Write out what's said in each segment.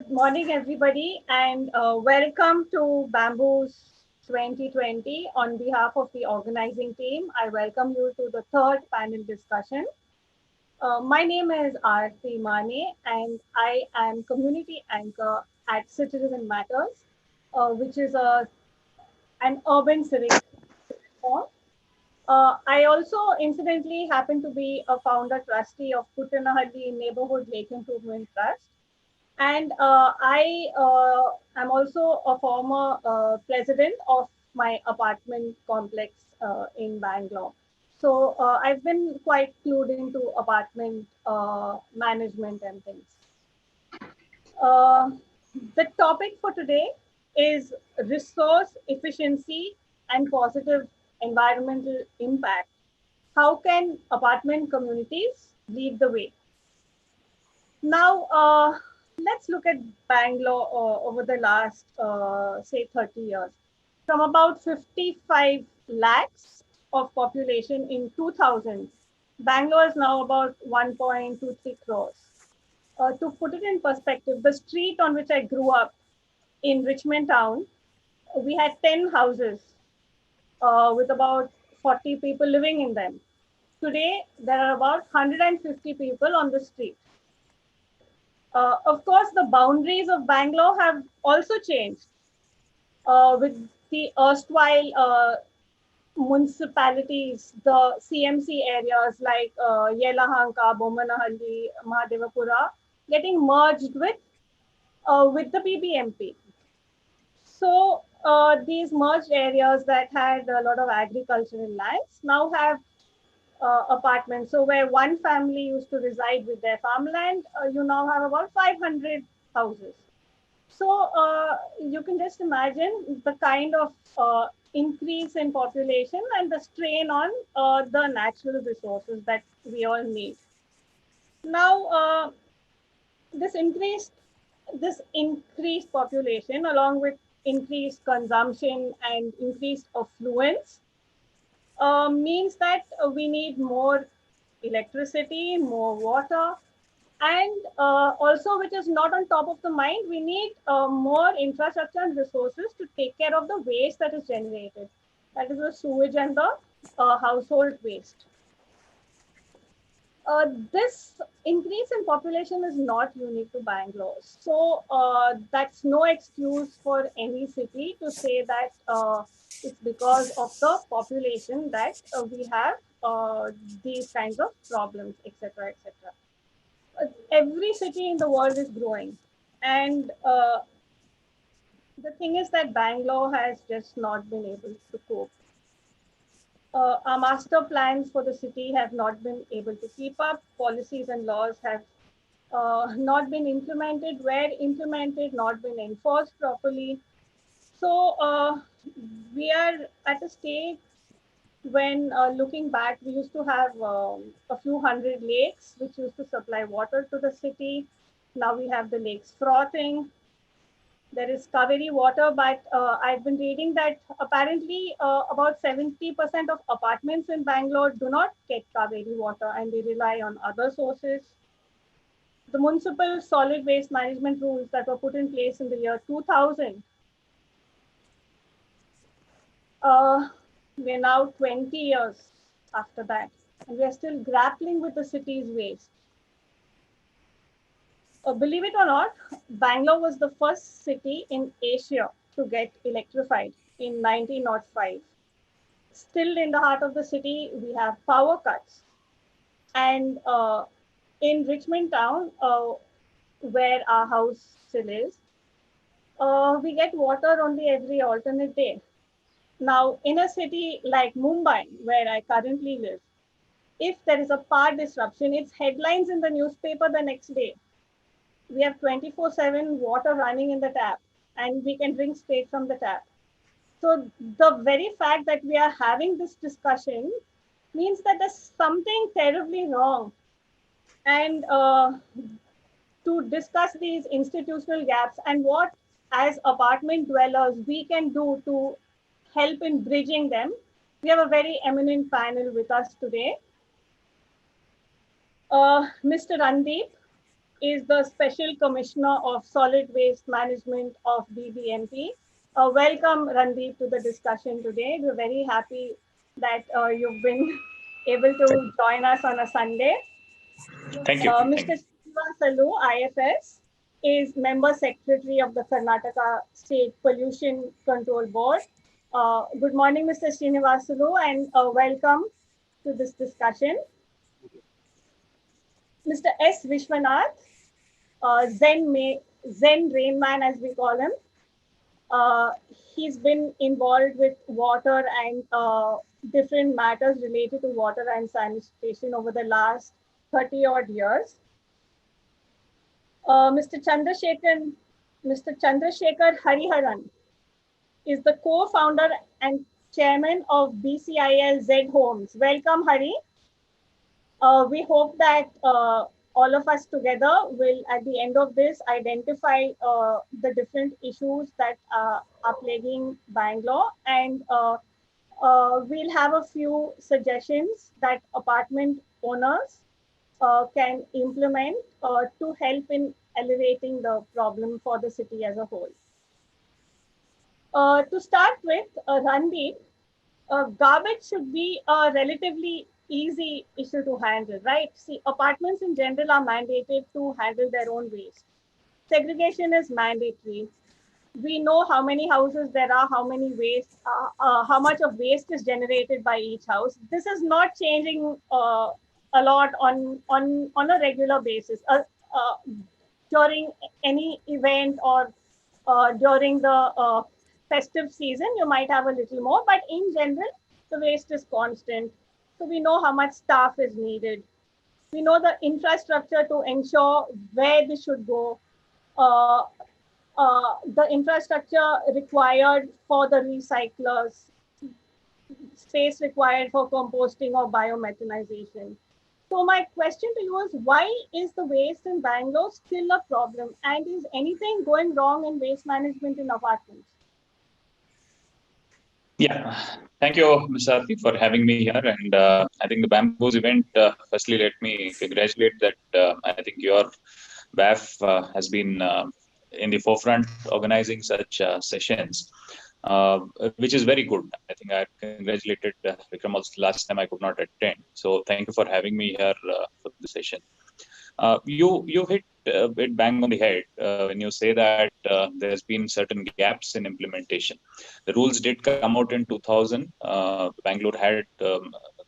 Good morning, everybody, and welcome to Bamboo's 2020. On behalf of the organizing team, I welcome you to the third panel discussion. My name is Aarti Mane, and I am community anchor at Citizen Matters, which is an urban civic platform. I also, incidentally, happen to be a founder trustee of Puttanahalli Neighborhood Lake Improvement Trust. And I am also a former president of my apartment complex in Bangalore. So I've been quite clued into apartment management and things. Uh, the topic for today is resource efficiency and positive environmental impact. How can apartment communities lead the way? Now, let's look at Bangalore over the last, say, 30 years. From about 55 lakhs of population in 2000, Bangalore is now about 1.23 crores. To put it in perspective, the street on which I grew up in Richmond Town, we had 10 houses with about 40 people living in them. Today, there are about 150 people on the street. Of course, the boundaries of Bangalore have also changed with the erstwhile municipalities, the CMC areas like Yelahanka, Bomanahalli, Mahadevapura, getting merged with the BBMP. So these merged areas that had a lot of agricultural lands now have apartments. So where one family used to reside with their farmland, you now have about 500 houses. So you can just imagine the kind of increase in population and the strain on the natural resources that we all need. Now, this increased this increased population, along with increased consumption and increased affluence, means that we need more electricity, more water, and also, which is not on top of the mind, we need more infrastructure and resources to take care of the waste that is generated. That is the sewage and the household waste. This increase in population is not unique to Bangalore. So that's no excuse for any city to say that it's because of the population that we have these kinds of problems, etc., etc. Every city in the world is growing. And the thing is that Bangalore has just not been able to cope. Our master plans for the city have not been able to keep up. Policies and laws have not been implemented, were implemented, not been enforced properly. So we are at a stage when looking back, we used to have a few hundred lakes which used to supply water to the city. Now we have the lakes frothing. There is Kaveri water, but I've been reading that apparently about 70% of apartments in Bangalore do not get Kaveri water and they rely on other sources. The municipal solid waste management rules that were put in place in the year 2000, we're now 20 years after that, and we're still grappling with the city's waste. Believe it or not, Bangalore was the first city in Asia to get electrified in 1905. Still in the heart of the city, we have power cuts. And in Richmond Town, where our house still is, we get water only every alternate day. Now, in a city like Mumbai, where I currently live, if there is a power disruption, it's headlines in the newspaper the next day. We have 24/7 water running in the tap, and we can drink straight from the tap. So the very fact that we are having this discussion means that there's something terribly wrong. And to discuss these institutional gaps and what, as apartment dwellers, we can do to help in bridging them, we have a very eminent panel with us today. Mr. Randeep, is the Special Commissioner of Solid Waste Management of BBMP. Welcome, Randeep, to the discussion today. We're very happy that you've been able to join us on a Sunday. Thank you. Mr. Srinivasalu, IFS, is Member Secretary of the Karnataka State Pollution Control Board. Good morning, Mr. Srinivasalu, and welcome to this discussion. Mr. S. Vishwanath, Zen Rain Man, as we call him. He's been involved with water and different matters related to water and sanitation over the last 30 odd years. Mr. Chandrasekhar Hariharan is the co-founder and chairman of BCIL Z Homes. Welcome, Hari. We hope that all of us together will, at the end of this, identify the different issues that are plaguing Bangalore, and we'll have a few suggestions that apartment owners can implement to help in alleviating the problem for the city as a whole. To start with, Randeep, garbage should be a relatively easy issue to handle, right? See, apartments in general are mandated to handle their own waste. Segregation is mandatory. We know how many houses there are, how many waste, how much of waste is generated by each house. This is not changing a lot on a regular basis. During any event or during the festive season, you might have a little more, but in general, the waste is constant. So we know how much staff is needed. We know the infrastructure to ensure where this should go. The infrastructure required for the recyclers, space required for composting or biomethanization. So my question to you is, why is the waste in Bangalore still a problem? And is anything going wrong in waste management in apartments? Yeah, thank you, Ms. Aarti, for having me here. And I think the Bamboos event, firstly, let me congratulate that I think your BAF has been in the forefront organizing such sessions, which is very good. I think I congratulated Vikram also last time I could not attend. So thank you for having me here for the session. You hit it bang on the head when you say that there's been certain gaps in implementation. The rules did come out in 2000. Bangalore had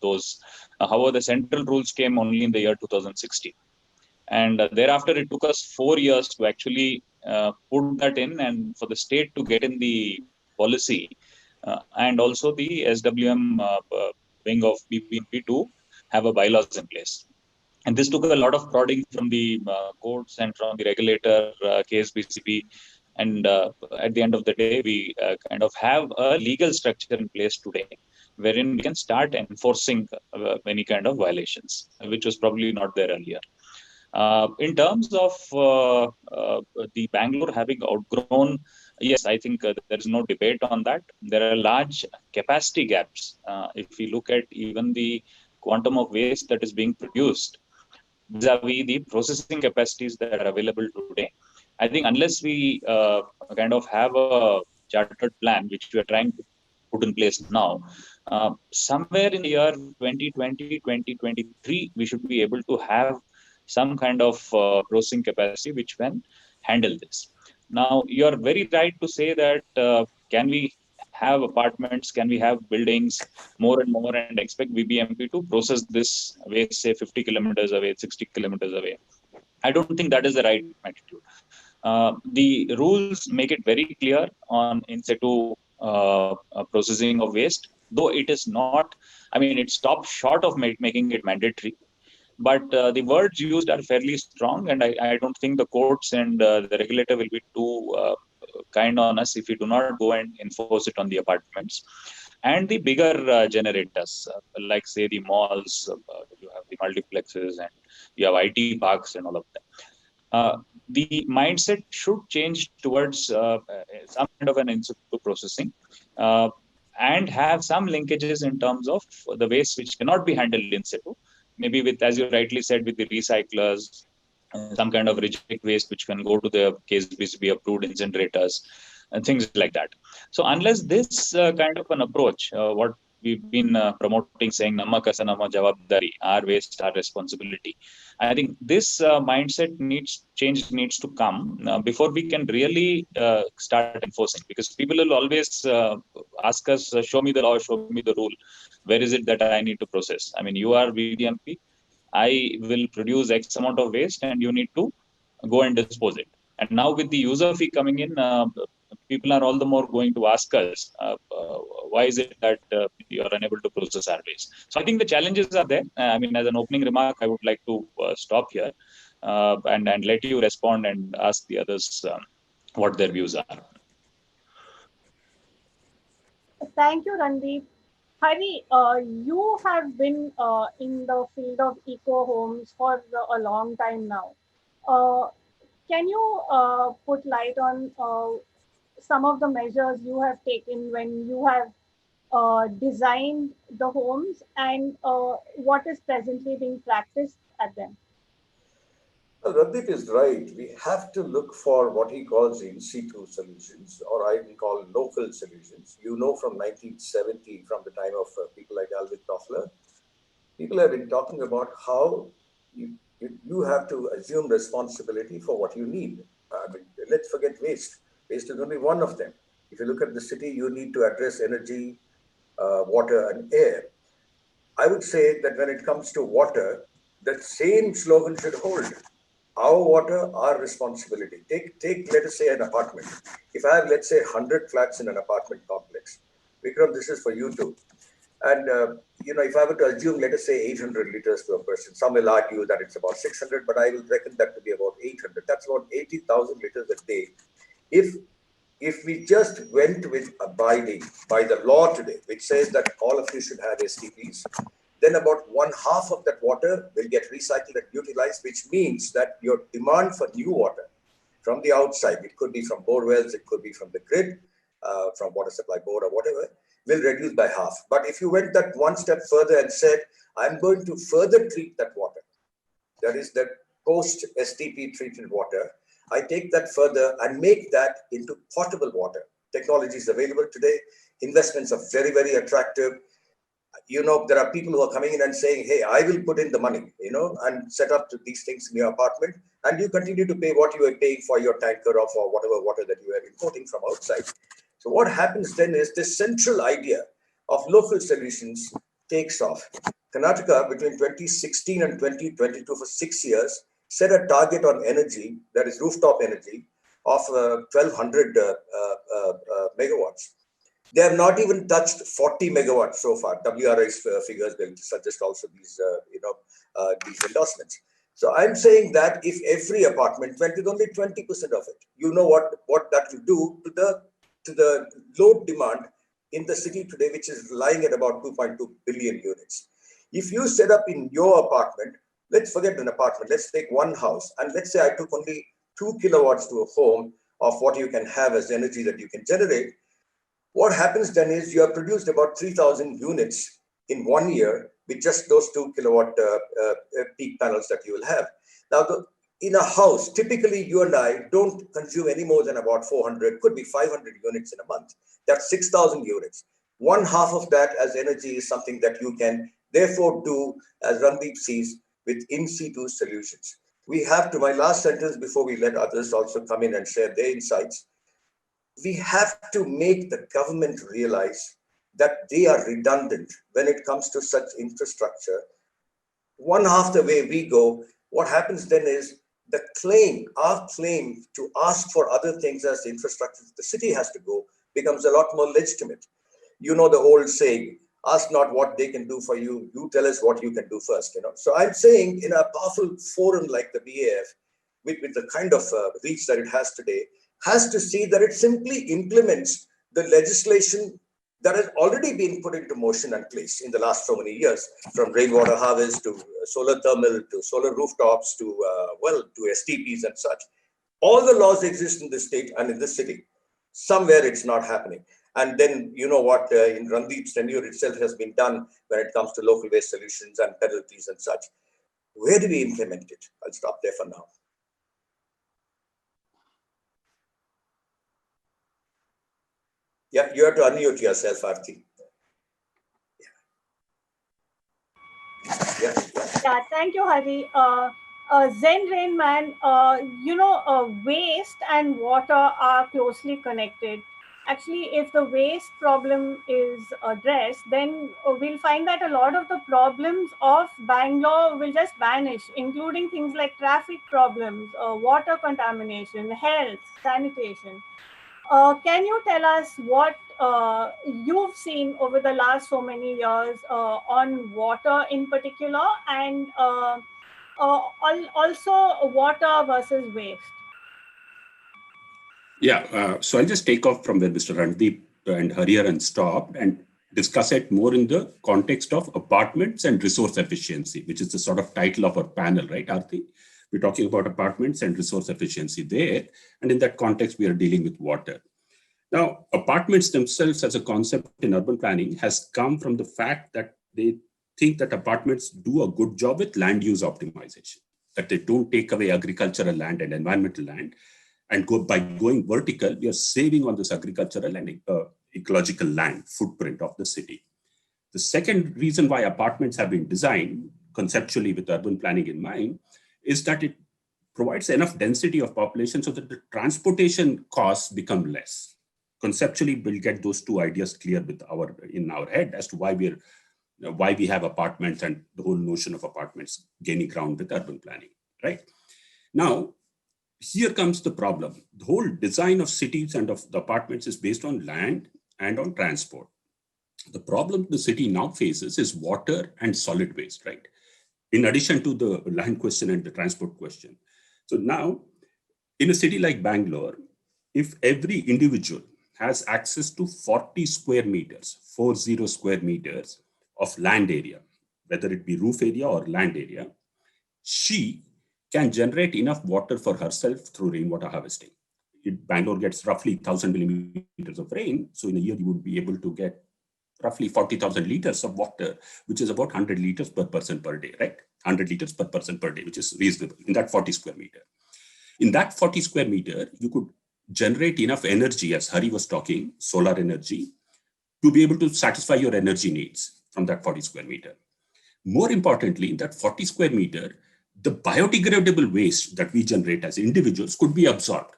those. However, the central rules came only in the year 2016. And thereafter, it took us 4 years to actually put that in and for the state to get in the policy and also the SWM wing of BBMP to have a bylaws in place. And this took a lot of prodding from the courts and from the regulator, KSBCP. And at the end of the day, we kind of have a legal structure in place today, wherein we can start enforcing any kind of violations, which was probably not there earlier. In terms of the Bangalore having outgrown, yes, I think there is no debate on that. There are large capacity gaps. If we look at even the quantum of waste that is being produced, vis-a-vis the processing capacities that are available today. I think unless we kind of have a chartered plan, which we are trying to put in place now, somewhere in the year 2020, 2023, we should be able to have some kind of processing capacity which can handle this. Now, you're very right to say that can we have apartments, can we have buildings more and more and expect BBMP to process this waste, say 50 kilometers away, 60 kilometers away? I don't think that is the right attitude. The rules make it very clear on in situ processing of waste, though it is not, I mean, it stops short of making it mandatory. But the words used are fairly strong, and I don't think the courts and the regulator will be too kind on us if we do not go and enforce it on the apartments. And the bigger generators, like say the malls, you have the multiplexes, and you have IT parks and all of that. The mindset should change towards some kind of an in situ processing and have some linkages in terms of the waste which cannot be handled in situ. Maybe with, as you rightly said, with the recyclers some kind of reject waste which can go to the KSBCB approved incinerators and things like that. So unless this kind of an approach, what we've been promoting, saying Namma Kasa Namma Jawabdari, our waste, our responsibility. I think this mindset needs to come before we can really start enforcing. Because people will always ask us, show me the law, show me the rule. Where is it that I need to process? I mean, you are VDMP. I will produce X amount of waste, and you need to go and dispose it. And now with the user fee coming in, people are all the more going to ask us, why is it that you are unable to process our waste? So I think the challenges are there. I mean, as an opening remark, I would like to stop here and let you respond and ask the others what their views are. Thank you, Randeep. Hari, you have been in the field of eco homes for a long time now. Uh, can you put light on some of the measures you have taken when you have designed the homes and what is presently being practiced at them? Well, Randeep is right. We have to look for what he calls in situ solutions, or I will call local solutions. You know, from 1970, from the time of people like Alvin Toffler, people have been talking about how you have to assume responsibility for what you need. I mean, let's forget waste. Waste is only one of them. If you look at the city, you need to address energy, water, and air. I would say that when it comes to water, that same slogan should hold. Our water, our responsibility. Take let us say an apartment. If I have, let's say, 100 flats in an apartment complex, Vikram, this is for you too. And if I were to assume, let us say 800 liters per person, some will argue that it's about 600, but I will reckon that to be about 800. That's about 80,000 liters a day. If we just went with abiding by the law today, which says that all of you should have STPs, then about one half of that water will get recycled and utilized, which means that your demand for new water from the outside, it could be from bore wells, it could be from the grid, from water supply board or whatever, will reduce by half. But if you went that one step further and said, I'm going to further treat that water, that is that post STP treated water, I take that further and make that into potable water. Technology is available today. Investments are very, very attractive. There are people who are coming in and saying, hey, I will put in the money, and set up these things in your apartment, and you continue to pay what you are paying for your tanker or for whatever water that you are importing from outside. So what happens then is this central idea of local solutions takes off. Karnataka, between 2016 and 2022, for 6 years, set a target on energy, that is rooftop energy, of 1,200 megawatts. They have not even touched 40 megawatts so far. WRI's figures will suggest also these endorsements. So I'm saying that if every apartment went with only 20% of it, you know what that will do to the load demand in the city today, which is lying at about 2.2 billion units. If you set up in your apartment, let's forget an apartment, let's take one house, and let's say I took only 2 kilowatts to a home of what you can have as energy that you can generate. What happens then is you have produced about 3,000 units in 1 year with just those 2 kilowatt peak panels that you will have. Now, in a house, typically you and I don't consume any more than about 400, could be 500 units in a month. That's 6,000 units. One half of that as energy is something that you can therefore do, as Randeep sees, with in situ solutions. We have to, my last sentence before we let others also come in and share their insights, we have to make the government realize that they are redundant when it comes to such infrastructure. One half the way we go, what happens then is our claim to ask for other things as the infrastructure the city has to go becomes a lot more legitimate. You know the old saying, ask not what they can do for you, you tell us what you can do first. So I'm saying in a powerful forum like the BAF, with the kind of reach that it has today, has to see that it simply implements the legislation that has already been put into motion and place in the last so many years, from rainwater harvest to solar thermal to solar rooftops to STPs and such. All the laws exist in this state and in this city. Somewhere it's not happening. And then, you know what, in Randeep's tenure itself has been done when it comes to local waste solutions and penalties and such. Where do we implement it? I'll stop there for now. Yeah, you have to unmute yourself, Aarti. Yeah, thank you, Hari. Zen Rain Man, waste and water are closely connected. Actually, if the waste problem is addressed, then we'll find that a lot of the problems of Bangalore will just vanish, including things like traffic problems, water contamination, health, sanitation. Can you tell us what you've seen over the last so many years on water in particular, and also water versus waste? Yeah, so I'll just take off from where Mr. Randeep and Hariharan stopped and discuss it more in the context of apartments and resource efficiency, which is the sort of title of our panel, right, Aarti? We're talking about apartments and resource efficiency there. And in that context, we are dealing with water. Now, apartments themselves as a concept in urban planning has come from the fact that they think that apartments do a good job with land use optimization, that they don't take away agricultural land and environmental land. And by going vertical, we are saving on this agricultural and ecological land footprint of the city. The second reason why apartments have been designed conceptually with urban planning in mind is that it provides enough density of population so that the transportation costs become less. Conceptually, we'll get those two ideas clear in our head as to why we have apartments and the whole notion of apartments gaining ground with urban planning, right? Now, here comes the problem. The whole design of cities and of the apartments is based on land and on transport. The problem the city now faces is water and solid waste, right? In addition to the land question and the transport question. So now, in a city like Bangalore, if every individual has access to 40 square meters, 40 square meters of land area, whether it be roof area or land area, she can generate enough water for herself through rainwater harvesting. Bangalore gets roughly 1,000 millimeters of rain. So in a year, you would be able to get roughly 40,000 liters of water, which is about 100 liters per person per day, right? 100 liters per person per day, which is reasonable in that 40 square meter. In that 40 square meter, you could generate enough energy, as Hari was talking, solar energy, to be able to satisfy your energy needs from that 40 square meter. More importantly, in that 40 square meter, the biodegradable waste that we generate as individuals could be absorbed.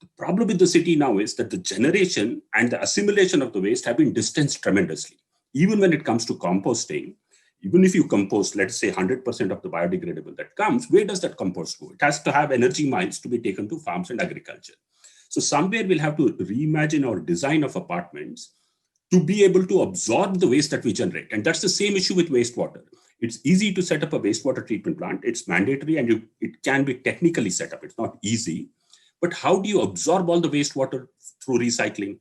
The problem with the city now is that the generation and the assimilation of the waste have been distanced tremendously. Even when it comes to composting, even if you compost, let's say 100% of the biodegradable that comes, where does that compost go? It has to have energy miles to be taken to farms and agriculture. So somewhere we'll have to reimagine our design of apartments to be able to absorb the waste that we generate. And that's the same issue with wastewater. It's easy to set up a wastewater treatment plant. It's mandatory and it can be technically set up. It's not easy. But how do you absorb all the wastewater through recycling?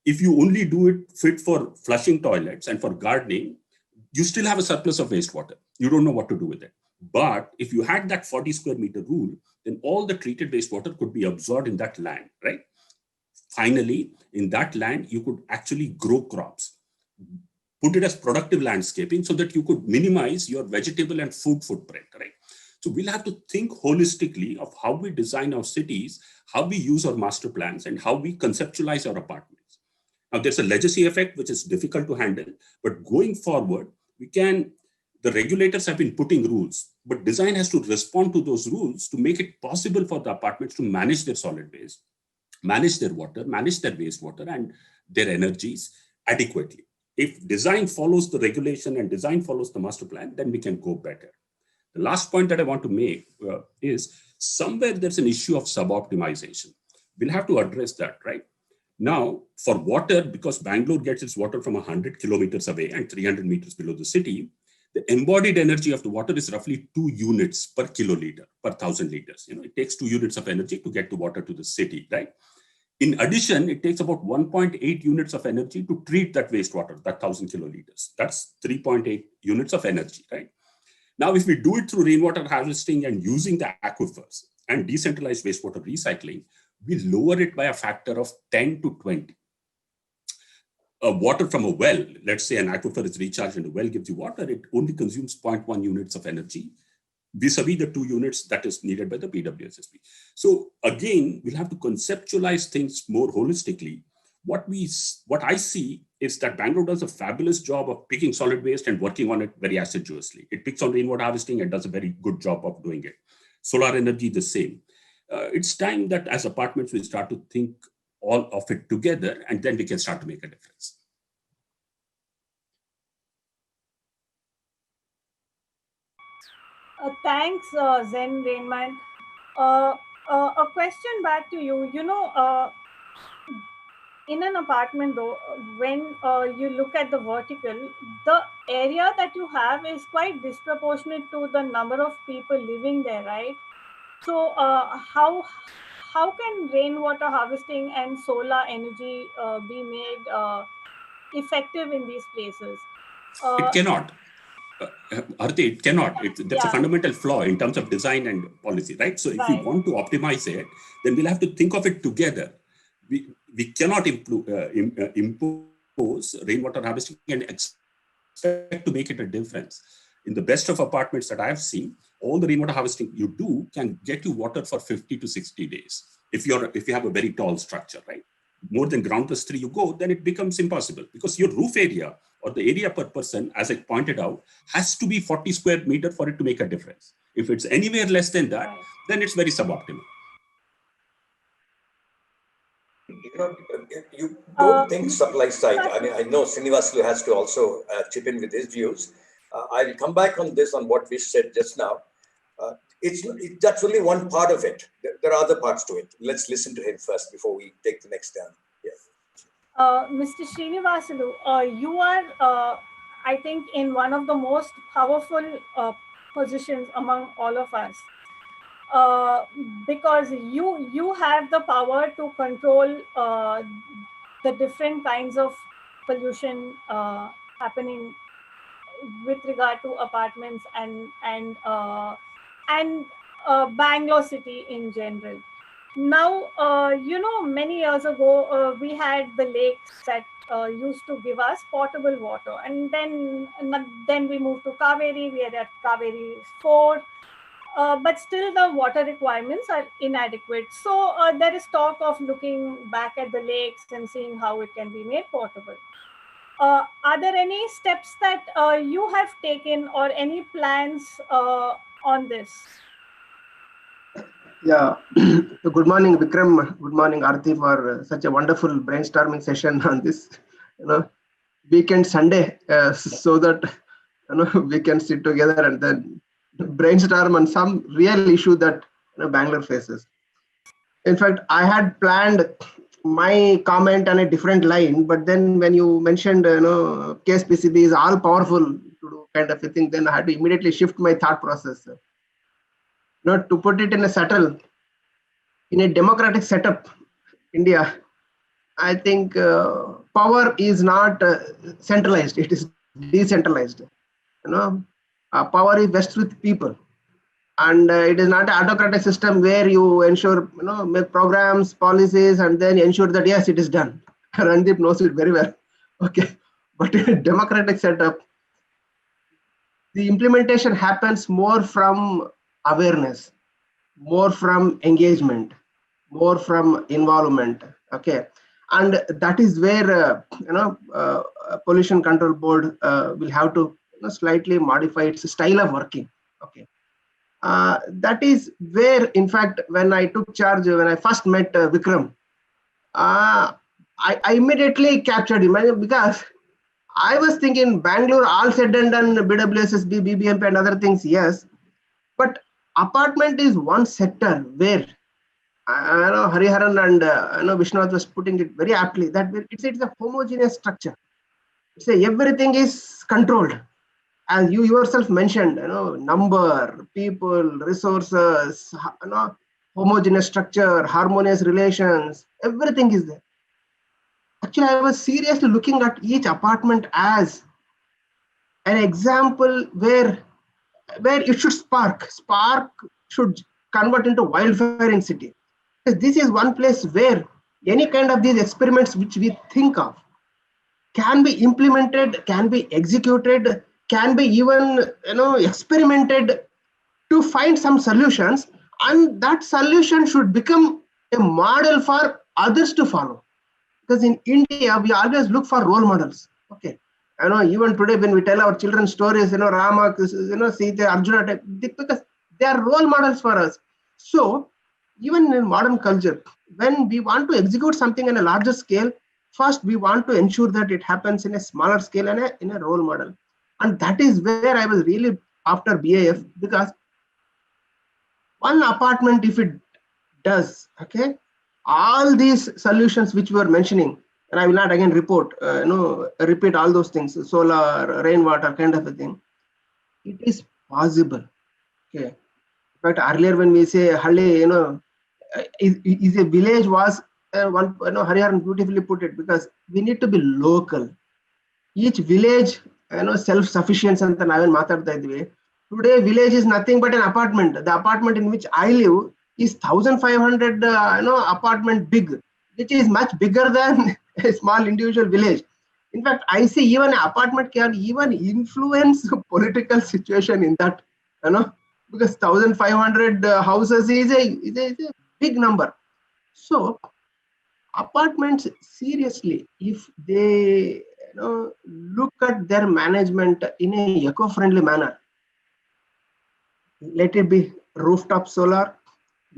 If you only do it fit for flushing toilets and for gardening, you still have a surplus of wastewater. You don't know what to do with it. But if you had that 40 square meter rule, then all the treated wastewater could be absorbed in that land, right? Finally, in that land, you could actually grow crops, put it as productive landscaping so that you could minimize your vegetable and food footprint, right? So we'll have to think holistically of how we design our cities, how we use our master plans, and how we conceptualize our apartments. Now, there's a legacy effect, which is difficult to handle, but going forward, the regulators have been putting rules, but design has to respond to those rules to make it possible for the apartments to manage their solid waste, manage their water, manage their wastewater and their energies adequately. If design follows the regulation and design follows the master plan, then we can go better. The last point that I want to make is somewhere there's an issue of suboptimization. We'll have to address that, right? Now, for water, because Bangalore gets its water from 100 kilometers away and 300 meters below the city, the embodied energy of the water is roughly 2 units per kiloliter, per 1,000 liters. It takes 2 units of energy to get the water to the city, right? In addition, it takes about 1.8 units of energy to treat that wastewater, that 1,000 kiloliters. That's 3.8 units of energy, right? Now, if we do it through rainwater harvesting and using the aquifers and decentralized wastewater recycling, we lower it by a factor of 10 to 20. Water from a well, let's say an aquifer is recharged and a well gives you water, it only consumes 0.1 units of energy vis-a-vis the 2 units that is needed by the BWSSB. So again, we'll have to conceptualize things more holistically. What I see is that Bangalore does a fabulous job of picking solid waste and working on it very assiduously. It picks on rainwater harvesting and does a very good job of doing it. Solar energy, the same. It's time that as apartments, we start to think all of it together, and then we can start to make a difference. Thanks, Zen Rainman. A question back to you. In an apartment though, when you look at the vertical, the area that you have is quite disproportionate to the number of people living there, right? So how can rainwater harvesting and solar energy be made effective in these places? It cannot. Arti, it cannot. That's a fundamental flaw in terms of design and policy, right? So if we want to optimize it, then we'll have to think of it together. We cannot impose rainwater harvesting and expect to make it a difference. In the best of apartments that I've seen, all the rainwater harvesting you do can get you water for 50 to 60 days. If you have a very tall structure, right? More than ground plus 3 you go, then it becomes impossible because your roof area or the area per person, as I pointed out, has to be 40 square meter for it to make a difference. If it's anywhere less than that, then it's very suboptimal. You don't think supply side. I mean, I know Srinivasulu has to also chip in with his views. I'll come back on this, on what Vish said just now. That's only one part of it. There are other parts to it. Let's listen to him first before we take the next stand. Mr. Srinivasulu, you are, I think, in one of the most powerful positions among all of us. Because you have the power to control the different kinds of pollution happening with regard to apartments and Bangalore city in general. Now, many years ago, we had the lakes that used to give us potable water, and then we moved to Kaveri. We are at Kaveri 4. But still the water requirements are inadequate. So there is talk of looking back at the lakes and seeing how it can be made potable. Are there any steps that you have taken or any plans on this? Yeah. Good morning, Vikram. Good morning, Arti, for such a wonderful brainstorming session on this, weekend Sunday, so that we can sit together and then brainstorm on some real issue that Bangalore faces. In fact, I had planned my comment on a different line, but then when you mentioned KSPCB is all powerful to do kind of a thing, then I had to immediately shift my thought process. To put it in a democratic setup, India, I think power is not centralized; it is decentralized. Power is vested with people, and it is not an autocratic system where you ensure, make programs, policies, and then ensure that yes, it is done. Randeep knows it very well. Okay, but in a democratic setup, the implementation happens more from awareness, more from engagement, more from involvement. Okay, and that is where Pollution Control Board will have to slightly modify its style of working. Okay, that is where, in fact, when I took charge, when I first met Vikram, I immediately captured him because I was thinking Bangalore, all said and done, BWSSB, BBMP and other things, yes, but apartment is one sector where Hariharan and Vishwanath was putting it very aptly, that it's a homogeneous structure. It's everything is controlled. As you yourself mentioned, number, people, resources, homogeneous structure, harmonious relations, everything is there. Actually, I was seriously looking at each apartment as an example where it should spark should convert into wildfire in city. Because this is one place where any kind of these experiments which we think of can be implemented, can be executed, can be even experimented to find some solutions, and that solution should become a model for others to follow. Because in India, we always look for role models. Okay. Even today when we tell our children stories, Rama, Sita, Arjuna, because they are role models for us. So even in modern culture, when we want to execute something on a larger scale, first we want to ensure that it happens in a smaller scale and in a role model. And that is where I was really after BAF, because one apartment, if it does, okay, all these solutions which we were mentioning, and I will not again repeat all those things, solar, rainwater kind of a thing, it is possible. Okay. But earlier when we say Halli, is a village was one, Hariharan beautifully put it, because we need to be local. Each village, self-sufficiency ಅಂತ ನಾವೇನು ಮಾತಾಡ್ತಾ ಇದ್ವಿ. Today village is nothing but an apartment. The apartment in which I live is 1,500 apartment big, which is much bigger than a small individual village. In fact, I see even an apartment can even influence political situation in that, because 1,500 houses is a big number. So apartments, seriously, if they look at their management in a eco-friendly manner, let it be rooftop solar,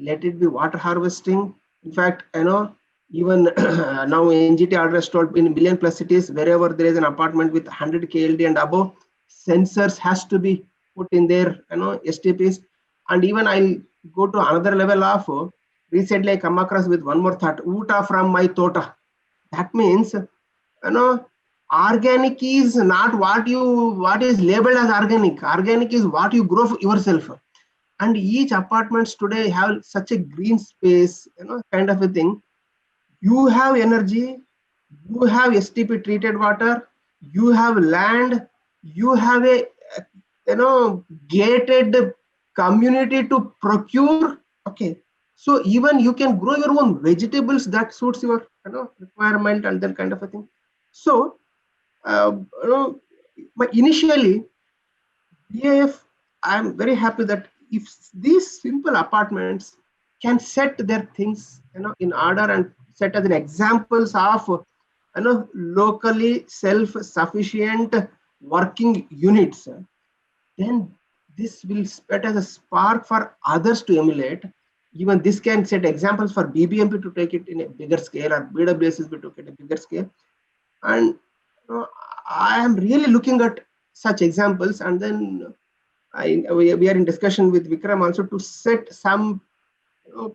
let it be water harvesting. In fact, even now NGT order is told in million plus cities, wherever there is an apartment with 100 KLD and above, sensors has to be put in their STPs. And even I'll go to another level of, recently I come across with one more thought, Uta from my Tota. That means, organic is not what is labeled as organic. Organic is what you grow for yourself. And each apartments today have such a green space, kind of a thing. You have energy, you have STP treated water, you have land, you have a gated community to procure. Okay. So even you can grow your own vegetables that suits your requirement and then kind of a thing. So but initially, BAF, I'm very happy that if these simple apartments can set their things in order and set as an examples of locally self-sufficient working units, then this will set as a spark for others to emulate. Even this can set examples for BBMP to take it in a bigger scale, or BWSSB to take it a bigger scale. And I am really looking at such examples, and then we are in discussion with Vikram also to set some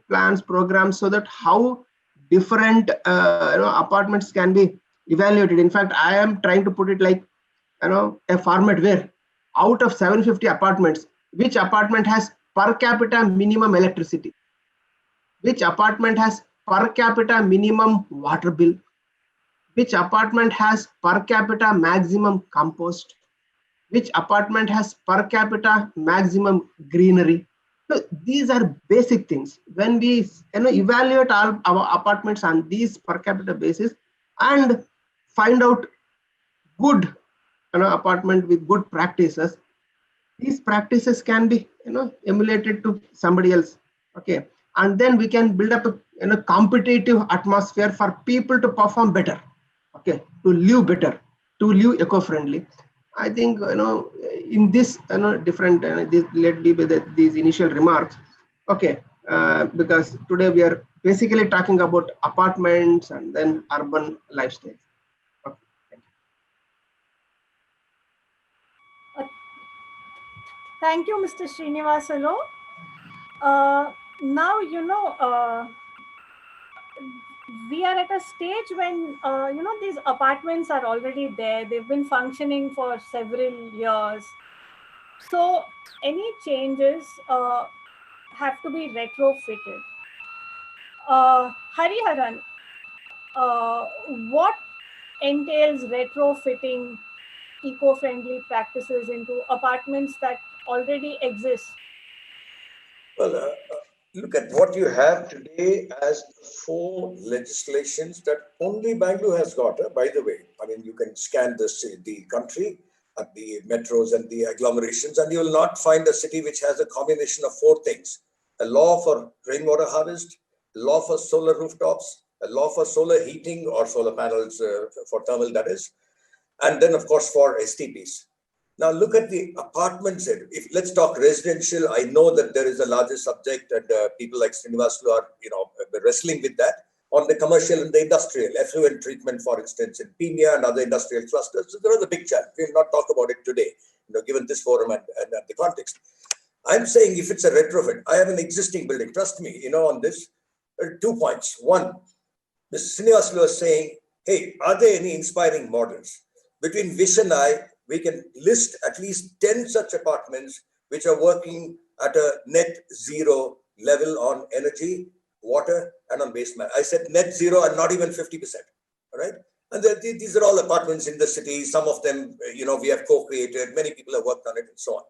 plans, programs, so that how different apartments can be evaluated. In fact, I am trying to put it like a format where out of 750 apartments, which apartment has per capita minimum electricity, which apartment has per capita minimum water bill, which apartment has per capita maximum compost, which apartment has per capita maximum greenery. So these are basic things. When we evaluate all our apartments on these per capita basis and find out good apartment with good practices, these practices can be emulated to somebody else. Okay. And then we can build up a competitive atmosphere for people to perform better. Okay, to live better, to live eco-friendly. I think in this different let me be these initial remarks. Okay, because today we are basically talking about apartments and then urban lifestyle. Okay. Thank you, Mr. Srinivasulu. Now we are at a stage when these apartments are already there. They've been functioning for several years. So any changes have to be retrofitted. Hariharan, what entails retrofitting eco-friendly practices into apartments that already exist? Well, look at what you have today as 4 legislations that only Bangalore has got. By the way, I mean, you can scan the country. at the metros and the agglomerations, and you will not find a city which has a combination of four things: a law for rainwater harvest, a law for solar rooftops, a law for solar heating or solar panels for thermal, that is, and then of course for STPs. Now look at the apartments. If let's talk residential, I know that there is a larger subject, and people like Srinivasulu are wrestling with that. On the commercial and the industrial, effluent treatment, for instance, in Peenya and other industrial clusters, so there is a big challenge. We will not talk about it today, given this forum and the context. I'm saying if it's a retrofit, I have an existing building. Trust me, on this, 2 points. One, Mr. Srinivasulu was saying, hey, are there any inspiring models? Between Vish and I, we can list at least 10 such apartments which are working at a net zero level on energy, water, and on waste management. I said net zero and not even 50%, all right? And these are all apartments in the city. Some of them, we have co-created. Many people have worked on it and so on.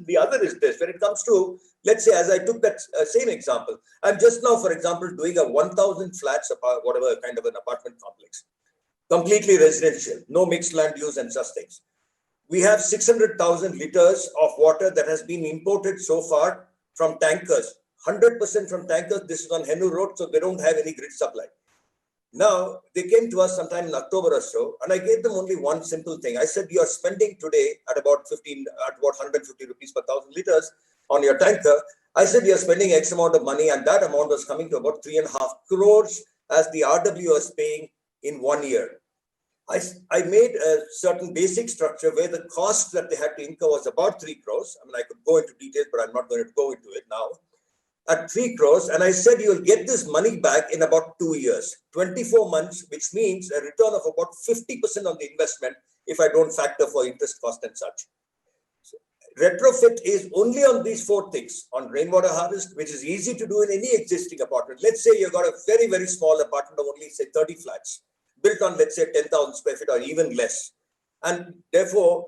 The other is this: when it comes to, let's say, as I took that same example, I'm just now, for example, doing a 1,000 flats, whatever kind of an apartment complex, completely residential, no mixed land use and such things. We have 600,000 liters of water that has been imported so far from tankers, 100% from tankers. This is on Hennu Road, so they don't have any grid supply. Now, they came to us sometime in October or so, and I gave them only one simple thing. I said, you are spending today at about 150 rupees per 1,000 liters on your tanker. I said, you are spending X amount of money, and that amount was coming to about 3.5 crores as the RW was paying in 1 year. I made a certain basic structure where the cost that they had to incur was about 3 crores. I mean, I could go into details, but I'm not going to go into it now. At 3 crores, and I said, you'll get this money back in about 2 years, 24 months, which means a return of about 50% on the investment if I don't factor for interest cost and such. So, retrofit is only on these 4 things: on rainwater harvest, which is easy to do in any existing apartment. Let's say you've got a very, very small apartment of only, say, 30 flats, built on, let's say, 10,000 square feet or even less. And therefore,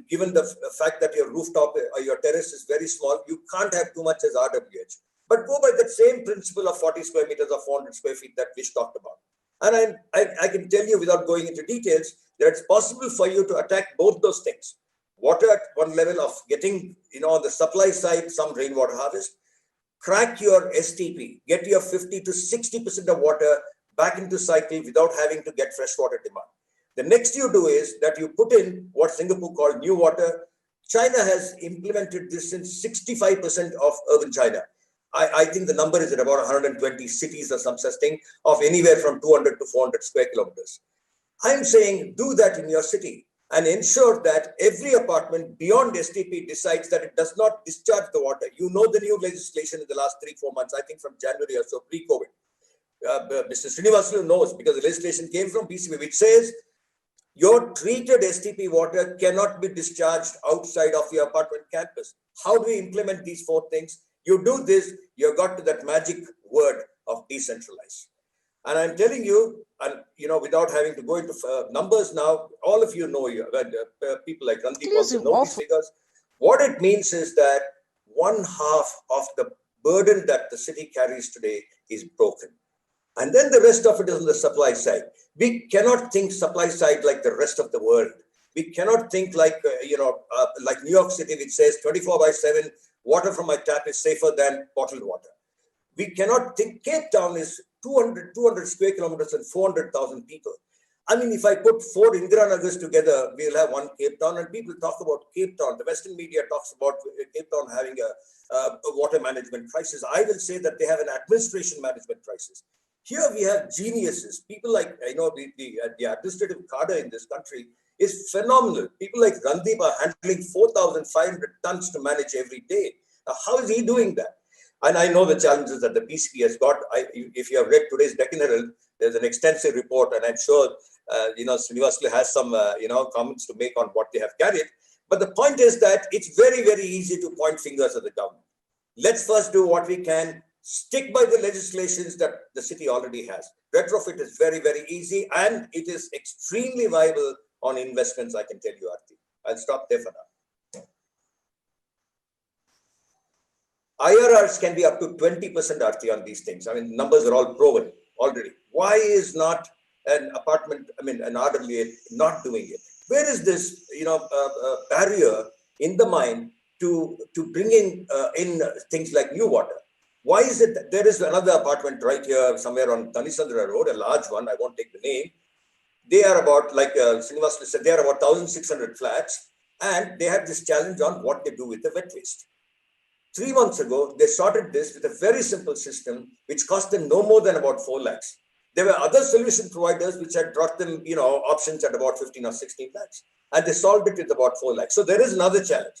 given the fact that your rooftop or your terrace is very small, you can't have too much as RWH. But go by that same principle of 40 square meters or 400 square feet that Vish talked about. And I can tell you, without going into details, that it's possible for you to attack both those things. Water at one level of getting, on the supply side, some rainwater harvest. Crack your STP, get your 50 to 60% of water back into cycle without having to get fresh water demand. The next you do is that you put in what Singapore called new water. China has implemented this in 65% of urban China. I think the number is at about 120 cities or some such thing, of anywhere from 200 to 400 square kilometers. I'm saying do that in your city and ensure that every apartment beyond STP decides that it does not discharge the water. You know the new legislation in the last 3-4 months, I think from January or so, pre-COVID. Mr. Srinivasulu knows because the legislation came from PCB, which says your treated STP water cannot be discharged outside of your apartment campus. How do we implement these 4 things? You do this, you've got to that magic word of decentralize. And I'm telling you, and without having to go into numbers now, all of you know, people like Randeep also know these figures. What it means is that 1/2 of the burden that the city carries today is broken. And then the rest of it is on the supply side. We cannot think supply side like the rest of the world. We cannot think like, like New York City, which says 24/7, water from my tap is safer than bottled water. We cannot think Cape Town is 200 square kilometers and 400,000 people. I mean, if I put 4 Indira Nagars together, we'll have one Cape Town, and people talk about Cape Town. The Western media talks about Cape Town having a water management crisis. I will say that they have an administration management crisis. Here we have geniuses. People like, the administrative cadre in this country is phenomenal. People like Randeep are handling 4,500 tons to manage every day. Now, how is he doing that? And I know the challenges that the PCB has got. If you have read today's Deccan Herald, there's an extensive report, and I'm sure, Srinivasulu has some, comments to make on what they have carried. But the point is that it's very, very easy to point fingers at the government. Let's first do what we can. Stick by the legislations that the city already has. Retrofit is very, very easy, and it is extremely viable on investments, I can tell you, Aarti. I'll stop there for now. IRRs can be up to 20%, Aarti, on these things. I mean, numbers are all proven already. Why is not an apartment, an RWA not doing it? Where is this, barrier in the mind to bringing in things like new water? Why is it that there is another apartment right here somewhere on Tanisandra Road, a large one, I won't take the name. They are about, like Srinivas said, they are about 1,600 flats, and they have this challenge on what they do with the wet waste. 3 months ago, they started this with a very simple system, which cost them no more than about 4 lakhs. There were other solution providers which had brought them, options at about 15 or 16 lakhs, and they solved it with about 4 lakhs. So there is another challenge.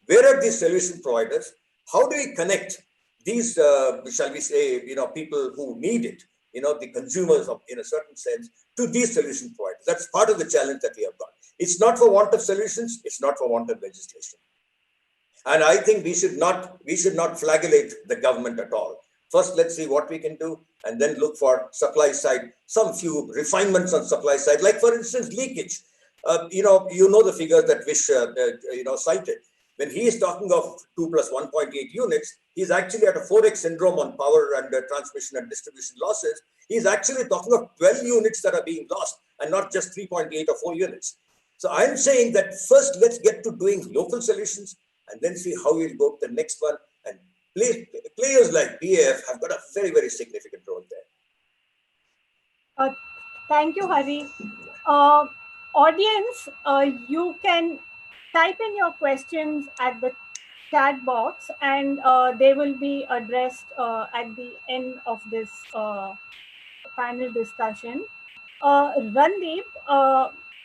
Where are these solution providers? How do we connect these, shall we say, people who need it, the consumers of, in a certain sense, to these solution providers? That's part of the challenge that we have got. It's not for want of solutions. It's not for want of legislation. And I think we should not flagellate the government at all. First, let's see what we can do, and then look for supply side, some few refinements on supply side, like for instance, leakage. You know the figures that Vish, cited. When he is talking of 2 plus 1.8 units, he's actually at a 4x syndrome on power and transmission and distribution losses. He's actually talking of 12 units that are being lost, and not just 3.8 or 4 units. So I'm saying that first, let's get to doing local solutions, and then see how we'll go to the next one. And players like BAF have got a very, very significant role there. Thank you, Hari. Audience, you can type in your questions at the chat box, and they will be addressed at the end of this panel discussion. Randeep,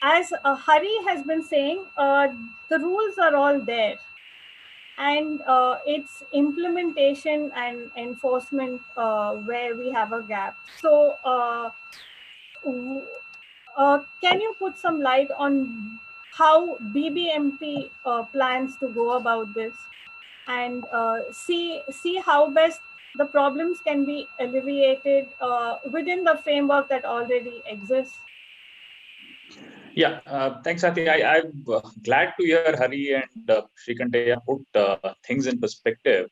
as Hari has been saying, the rules are all there, and it's implementation and enforcement where we have a gap. So can you put some light on how BBMP plans to go about this, and see how best the problems can be alleviated within the framework that already exists? Yeah, thanks, Ati. I'm glad to hear Hari and Srikanteya put things in perspective.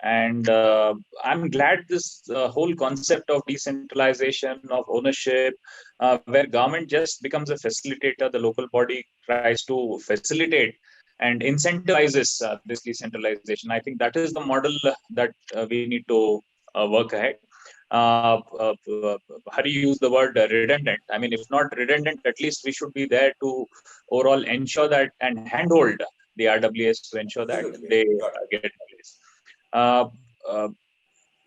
And I'm glad this whole concept of decentralization, of ownership, where government just becomes a facilitator, the local body tries to facilitate and incentivizes this decentralization. I think that is the model that we need to work ahead. Hari used the word redundant. I mean, if not redundant, at least we should be there to overall ensure that and handhold the RWAs to ensure that they get place.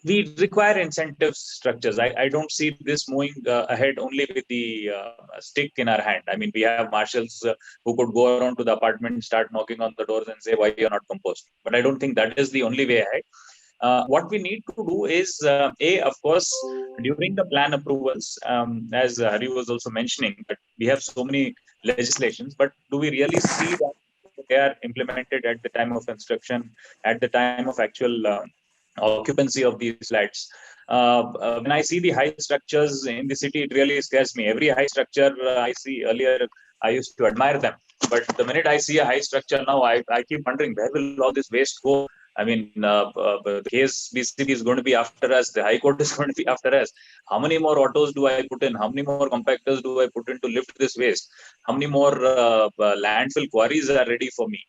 We require incentive structures. I don't see this moving ahead only with the stick in our hand. I mean, we have marshals who could go around to the apartment, start knocking on the doors and say, why you're not composting? But I don't think that is the only way ahead. What we need to do is, of course, during the plan approvals, as Hari was also mentioning, that we have so many legislations, but do we really see that they are implemented at the time of construction, at the time of actual occupancy of these flats? When I see the high structures in the city, it really scares me. Every high structure I see earlier, I used to admire them. But the minute I see a high structure now, I keep wondering, where will all this waste go? I mean, the case BCB is going to be after us. The High Court is going to be after us. How many more autos do I put in? How many more compactors do I put in to lift this waste? How many more landfill quarries are ready for me?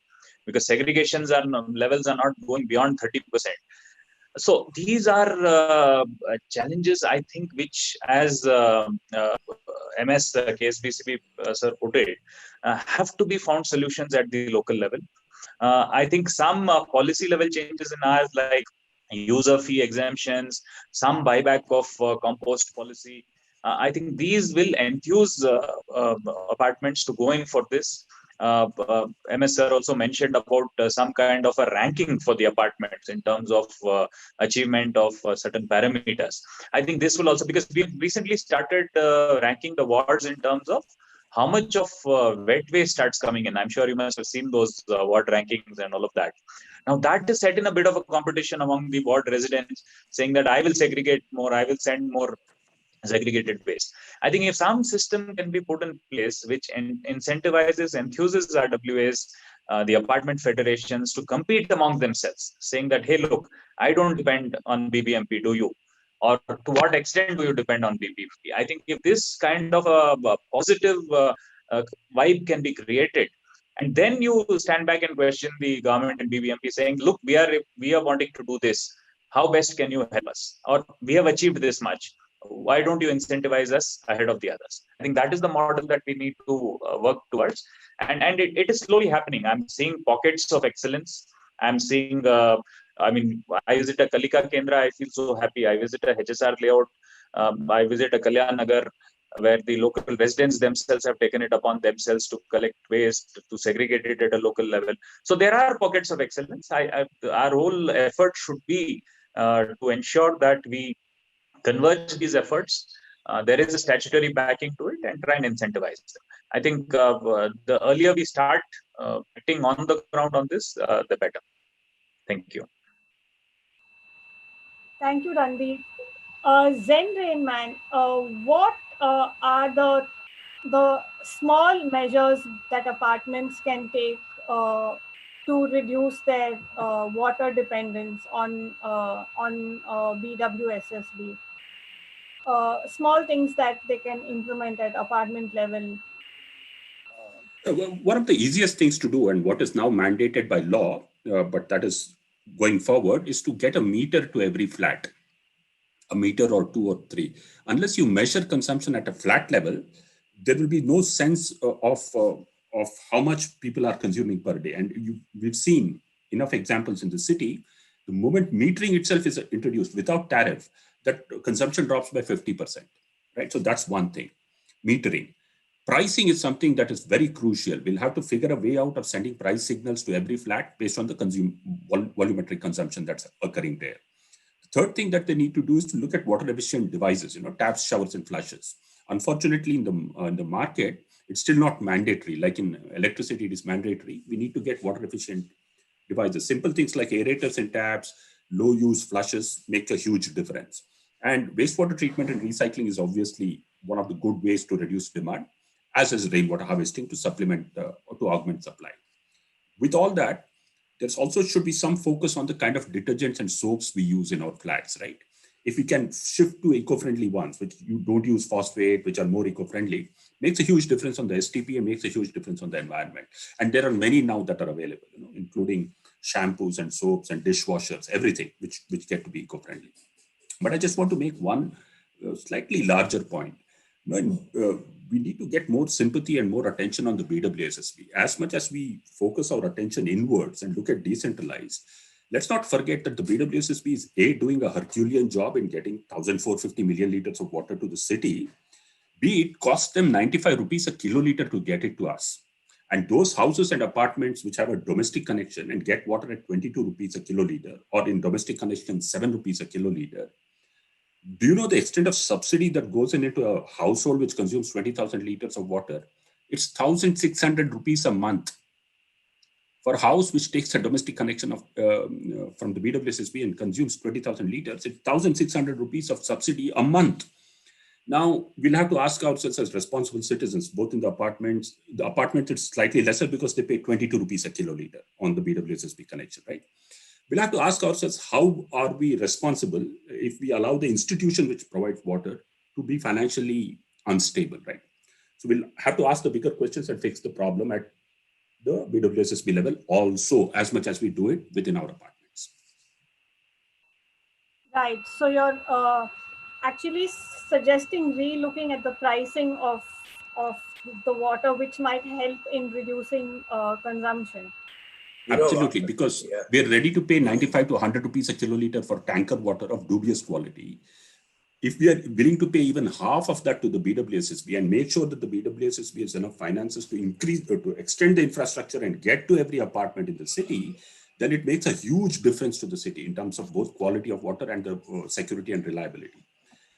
Because segregations levels are not going beyond 30%. So these are challenges, I think, which as MS KSBCB sir put it, have to be found solutions at the local level. I think some policy level changes in ours, like user fee exemptions, some buyback of compost policy. I think these will enthuse apartments to go in for this. MS sir also mentioned about some kind of a ranking for the apartments in terms of achievement of certain parameters. I think this will also, because we recently started ranking the wards in terms of how much of wet waste starts coming in. I'm sure you must have seen those ward rankings and all of that. Now that is set in a bit of a competition among the ward residents, saying that I will segregate more, I will send more segregated waste. I think if some system can be put in place which incentivizes, enthuses RWAs, the apartment federations to compete among themselves, saying that, hey, look, I don't depend on BBMP, do you? Or to what extent do you depend on BBMP? I think if this kind of a positive vibe can be created. And then you stand back and question the government and BBMP saying, look, we are wanting to do this. How best can you help us? Or we have achieved this much. Why don't you incentivize us ahead of the others? I think that is the model that we need to work towards. And it is slowly happening. I'm seeing pockets of excellence. I'm seeing, I mean, I visit a Kalika Kendra, I feel so happy. I visit a HSR layout. I visit a Kalyan Nagar, where the local residents themselves have taken it upon themselves to collect waste, to segregate it at a local level. So there are pockets of excellence. Our whole effort should be to ensure that we converge these efforts. There is a statutory backing to it and try and incentivize them. I think the earlier we start acting on the ground on this, the better. Thank you. Thank you, Randeep. Zen Rainman, what are the small measures that apartments can take to reduce their water dependence on BWSSB? Small things that they can implement at apartment level. One of the easiest things to do, and what is now mandated by law, but that is going forward, is to get a meter to every flat, a meter or 2 or 3. Unless you measure consumption at a flat level, there will be no sense of how much people are consuming per day. And we've seen enough examples in the city. The moment metering itself is introduced without tariff, that consumption drops by 50%, right? So that's one thing, metering. Pricing is something that is very crucial. We'll have to figure a way out of sending price signals to every flat based on the volumetric consumption that's occurring there. The third thing that they need to do is to look at water efficient devices, taps, showers, and flushes. Unfortunately, in the market, it's still not mandatory. Like in electricity, it is mandatory. We need to get water efficient devices. Simple things like aerators and taps, low use flushes make a huge difference. And wastewater treatment and recycling is obviously one of the good ways to reduce demand, as is rainwater harvesting to supplement or to augment supply. With all that, there's also should be some focus on the kind of detergents and soaps we use in our flats, right? If we can shift to eco-friendly ones, which you don't use phosphate, which are more eco-friendly, makes a huge difference on the STP and makes a huge difference on the environment. And there are many now that are available, including shampoos and soaps and dishwashers, everything which get to be eco-friendly. But I just want to make one slightly larger point. We need to get more sympathy and more attention on the BWSSB. As much as we focus our attention inwards and look at decentralized, let's not forget that the BWSSB is doing a Herculean job in getting 1,450 million liters of water to the city. It costs them 95 rupees a kiloliter to get it to us. And those houses and apartments which have a domestic connection and get water at 22 rupees a kiloliter, or in domestic connection, 7 rupees a kiloliter. Do you know the extent of subsidy that goes into a household which consumes 20,000 liters of water? It's 1,600 rupees a month. For a house which takes a domestic connection of from the BWSSB and consumes 20,000 liters, it's 1,600 rupees of subsidy a month. Now, we'll have to ask ourselves as responsible citizens, both in the apartments. The apartment is slightly lesser because they pay 22 rupees a kiloliter on the BWSSB connection, right? We'll have to ask ourselves, how are we responsible if we allow the institution which provides water to be financially unstable, right? So we'll have to ask the bigger questions and fix the problem at the BWSSB level also, as much as we do it within our apartments. Right. So you're actually suggesting re-looking at the pricing of the water, which might help in reducing consumption. Absolutely, because we're ready to pay 95 to 100 rupees a kiloliter for tanker water of dubious quality. If we are willing to pay even half of that to the BWSSB and make sure that the BWSSB has enough finances to increase or to extend the infrastructure and get to every apartment in the city, then it makes a huge difference to the city in terms of both quality of water and the security and reliability.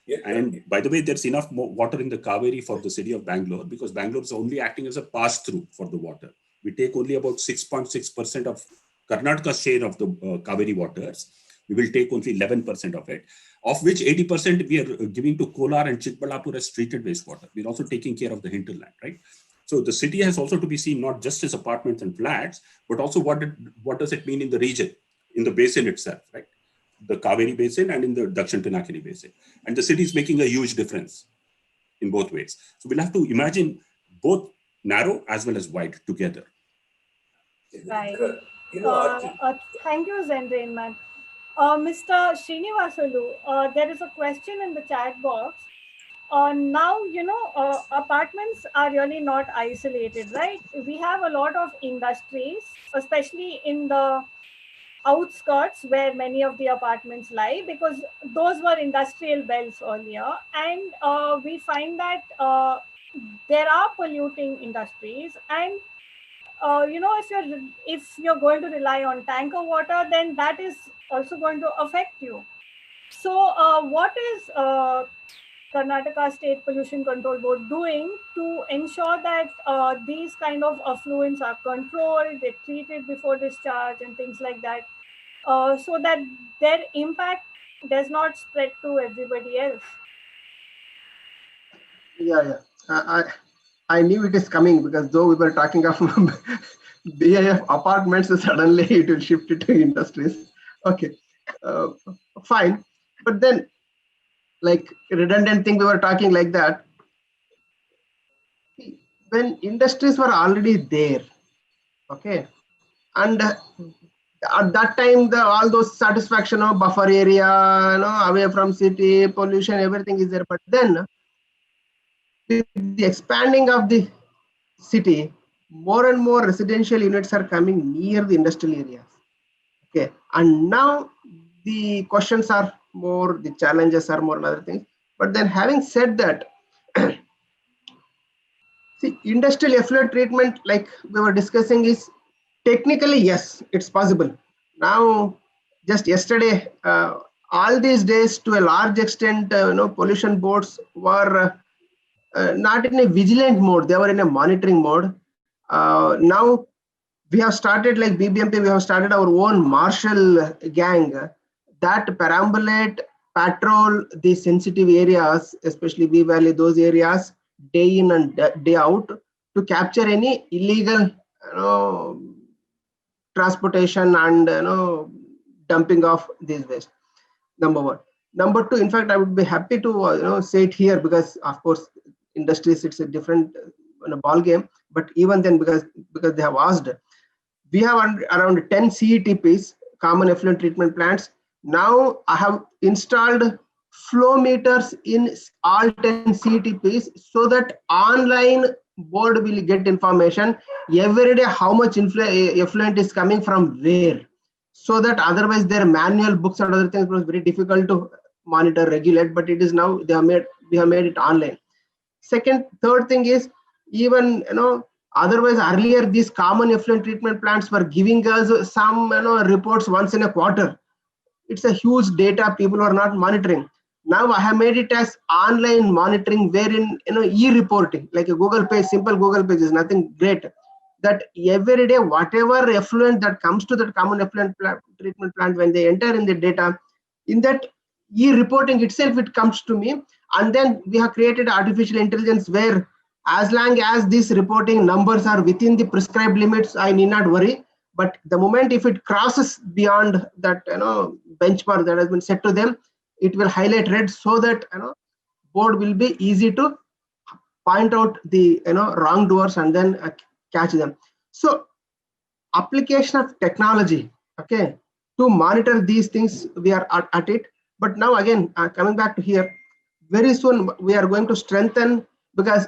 Yeah. And by the way, there's enough water in the Kaveri for the city of Bangalore, because Bangalore is only acting as a pass-through for the water. We take only about 6.6% of Karnataka's share of the Kaveri waters. We will take only 11% of it, of which 80% we are giving to Kolar and Chikbalapur as treated wastewater. We're also taking care of the hinterland, right? So the city has also to be seen not just as apartments and flats, but also what does it mean in the region, in the basin itself, right? The Kaveri basin and in the Dakshin Pinakini basin. And the city is making a huge difference in both ways. So we'll have to imagine both narrow as well as wide together. Right. You know, Arti, Thank you, Zendrain. Mr. Srinivasalu, there is a question in the chat box. Now, apartments are really not isolated, right? We have a lot of industries, especially in the outskirts where many of the apartments lie, because those were industrial belts earlier. And we find that there are polluting industries. And if you're going to rely on tanker water, then that is also going to affect you. So what is Karnataka State Pollution Control Board doing to ensure that these kind of effluents are controlled, they're treated before discharge and things like that, so that their impact does not spread to everybody else? Yeah. I knew it is coming, because though we were talking of BIF apartments, suddenly it will shift it to industries. Okay, fine. But then, like redundant thing, we were talking like that. When industries were already there, okay, and at that time, all those satisfaction of buffer area, away from city, pollution, everything is there. But then, with the expanding of the city, more and more residential units are coming near the industrial areas. Okay, and now the questions are more, the challenges are more, and other things. But then, having said that, see, industrial effluent treatment, like we were discussing, is technically, yes, it's possible. Now, just yesterday, all these days, to a large extent, pollution boards were not in a vigilant mode, they were in a monitoring mode. Now we have started, like BBMP, we have started our own marshal gang that perambulate, patrol the sensitive areas, especially V Valley, those areas, day in and day out, to capture any illegal transportation and dumping of these waste. Number one. Number two, in fact, I would be happy to say it here, because of course industries, it's a different ball game. But even then, because they have asked, we have around 10 CETPs, common effluent treatment plants. Now I have installed flow meters in all 10 CETPs, so that online board will get information every day how much effluent is coming from where, so that otherwise their manual books and other things was very difficult to monitor, regulate. But it is now we have made it online. Third thing is, even otherwise earlier these common effluent treatment plants were giving us some reports once in a quarter. It's a huge data people are not monitoring. Now I have made it as online monitoring, wherein e-reporting, like a Google page, simple Google page, is nothing great. That every day, whatever effluent that comes to that common effluent treatment plant, when they enter in the data, in that e-reporting itself, it comes to me. And then we have created artificial intelligence where, as long as these reporting numbers are within the prescribed limits, I need not worry. But the moment if it crosses beyond that benchmark that has been set to them, it will highlight red, so that board will be easy to point out the wrongdoers and then catch them. So application of technology, okay, to monitor these things, we are at it. But now again, coming back to here, very soon we are going to strengthen, because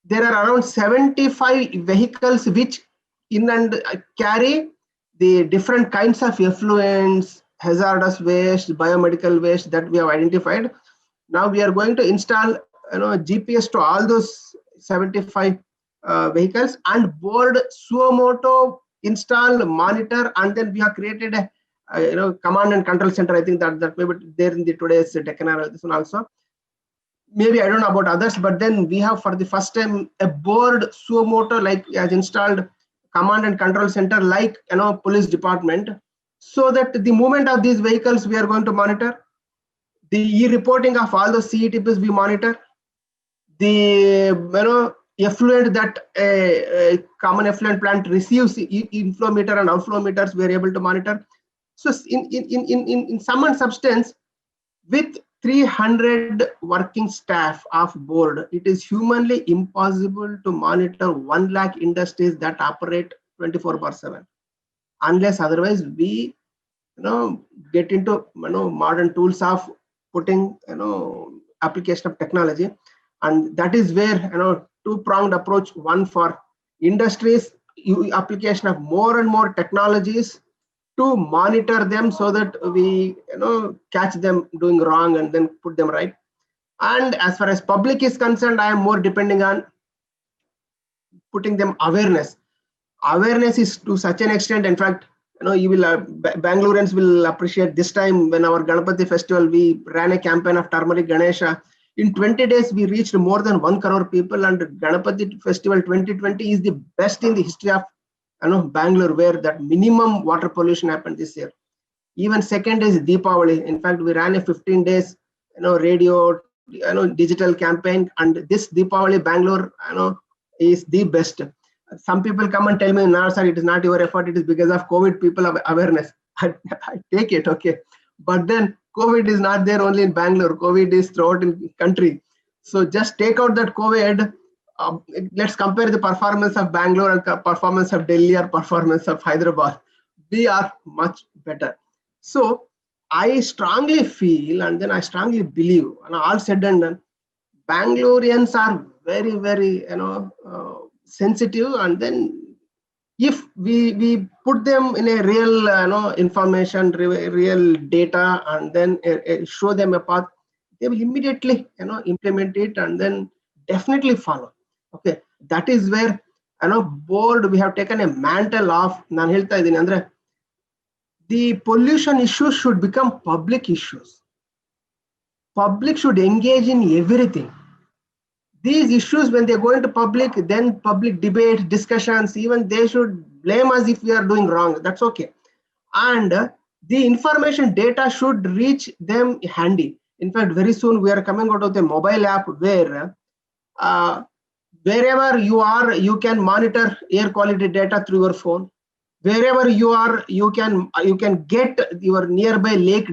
there are around 75 vehicles which in and carry the different kinds of effluents, hazardous waste, biomedical waste that we have identified. Now we are going to install GPS to all those 75 vehicles, and board Suomoto install, monitor, and then we have created a command and control center. I think that may be there in the today's Deccan, this one also. Maybe I don't know about others, but then we have for the first time a board Suomoto, like has installed command and control center, like police department, so that the movement of these vehicles we are going to monitor, the e-reporting of all those CETPs we monitor, the effluent that a common effluent plant receives, inflow meter and outflow meters, we are able to monitor. So in sum and substance, with 300 working staff of board, it is humanly impossible to monitor 1 lakh industries that operate 24/7. Unless otherwise we get into modern tools of putting application of technology, and that is where two-pronged approach, one for industries, application of more and more technologies to monitor them so that we catch them doing wrong and then put them right. And as far as public is concerned, I am more depending on putting them awareness. Awareness is to such an extent, in fact, you will Bangaloreans will appreciate this time when our Ganapati festival, we ran a campaign of turmeric Ganesha. In 20 days, we reached more than 1 crore people, and Ganapati festival 2020 is the best in the history of Bangalore, where that minimum water pollution happened this year. Even second is Deepavali. In fact, we ran a 15 days radio digital campaign, and this Deepavali Bangalore is the best. Some people come and tell me, no sir, it is not your effort, it is because of COVID people have awareness. I take it, okay, but then COVID is not there only in Bangalore. COVID is throughout in country. So just take out that COVID. Let's compare the performance of Bangalore and performance of Delhi or performance of Hyderabad. We are much better. So I strongly feel, and then I strongly believe, and all said and done, Bangaloreans are very, very sensitive, and then if we put them in a real information, real data, and then show them a path, they will immediately implement it and then definitely follow. Okay, that is where board we have taken a mantle of. Nan ಹೇಳ್ತಾ ಇದೀನಿ ಅಂದ್ರೆ the pollution issues should become public issues. Public should engage in everything. These issues, when they go into public, then public debate, discussions, even they should blame us if we are doing wrong. That's okay. And the information data should reach them handy. In fact, very soon we are coming out of the mobile app where wherever you are, you can monitor air quality data through your phone. Wherever you are, you can get your nearby lake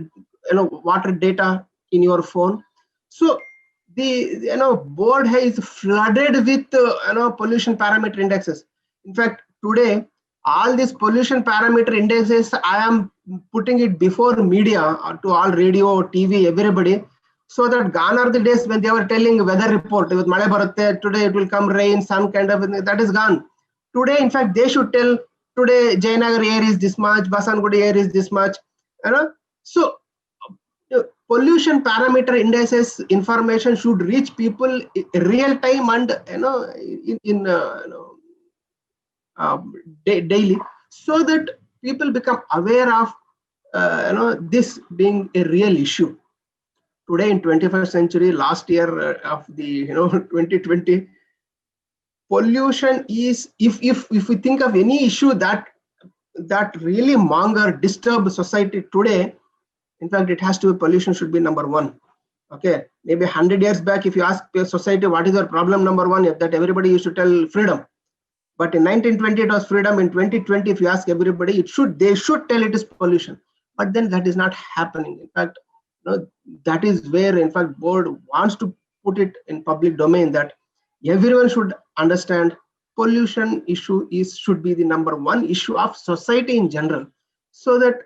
water data in your phone. So the board is flooded with pollution parameter indexes. In fact, today all these pollution parameter indexes, I am putting it before media, to all radio, TV, everybody, so that gone are the days when they were telling weather report with Male Bharutte, today it will come rain, sun kind of thing. That is gone. Today, in fact, they should tell today Jayanagar air is this much, Basangudi air is this much. So pollution parameter indices information should reach people real time and daily, so that people become aware of this being a real issue. Today in 21st century, last year of the 2020, pollution is, if we think of any issue that really disturb society today, in fact, it has to be pollution should be number one. Okay, maybe 100 years back, if you ask society what is your problem number one, that everybody used to tell freedom. But in 1920 it was freedom. In 2020, if you ask everybody, they should tell it is pollution. But then that is not happening. In fact, that is where, in fact, board wants to put it in public domain, that everyone should understand pollution issue should be the number one issue of society in general, so that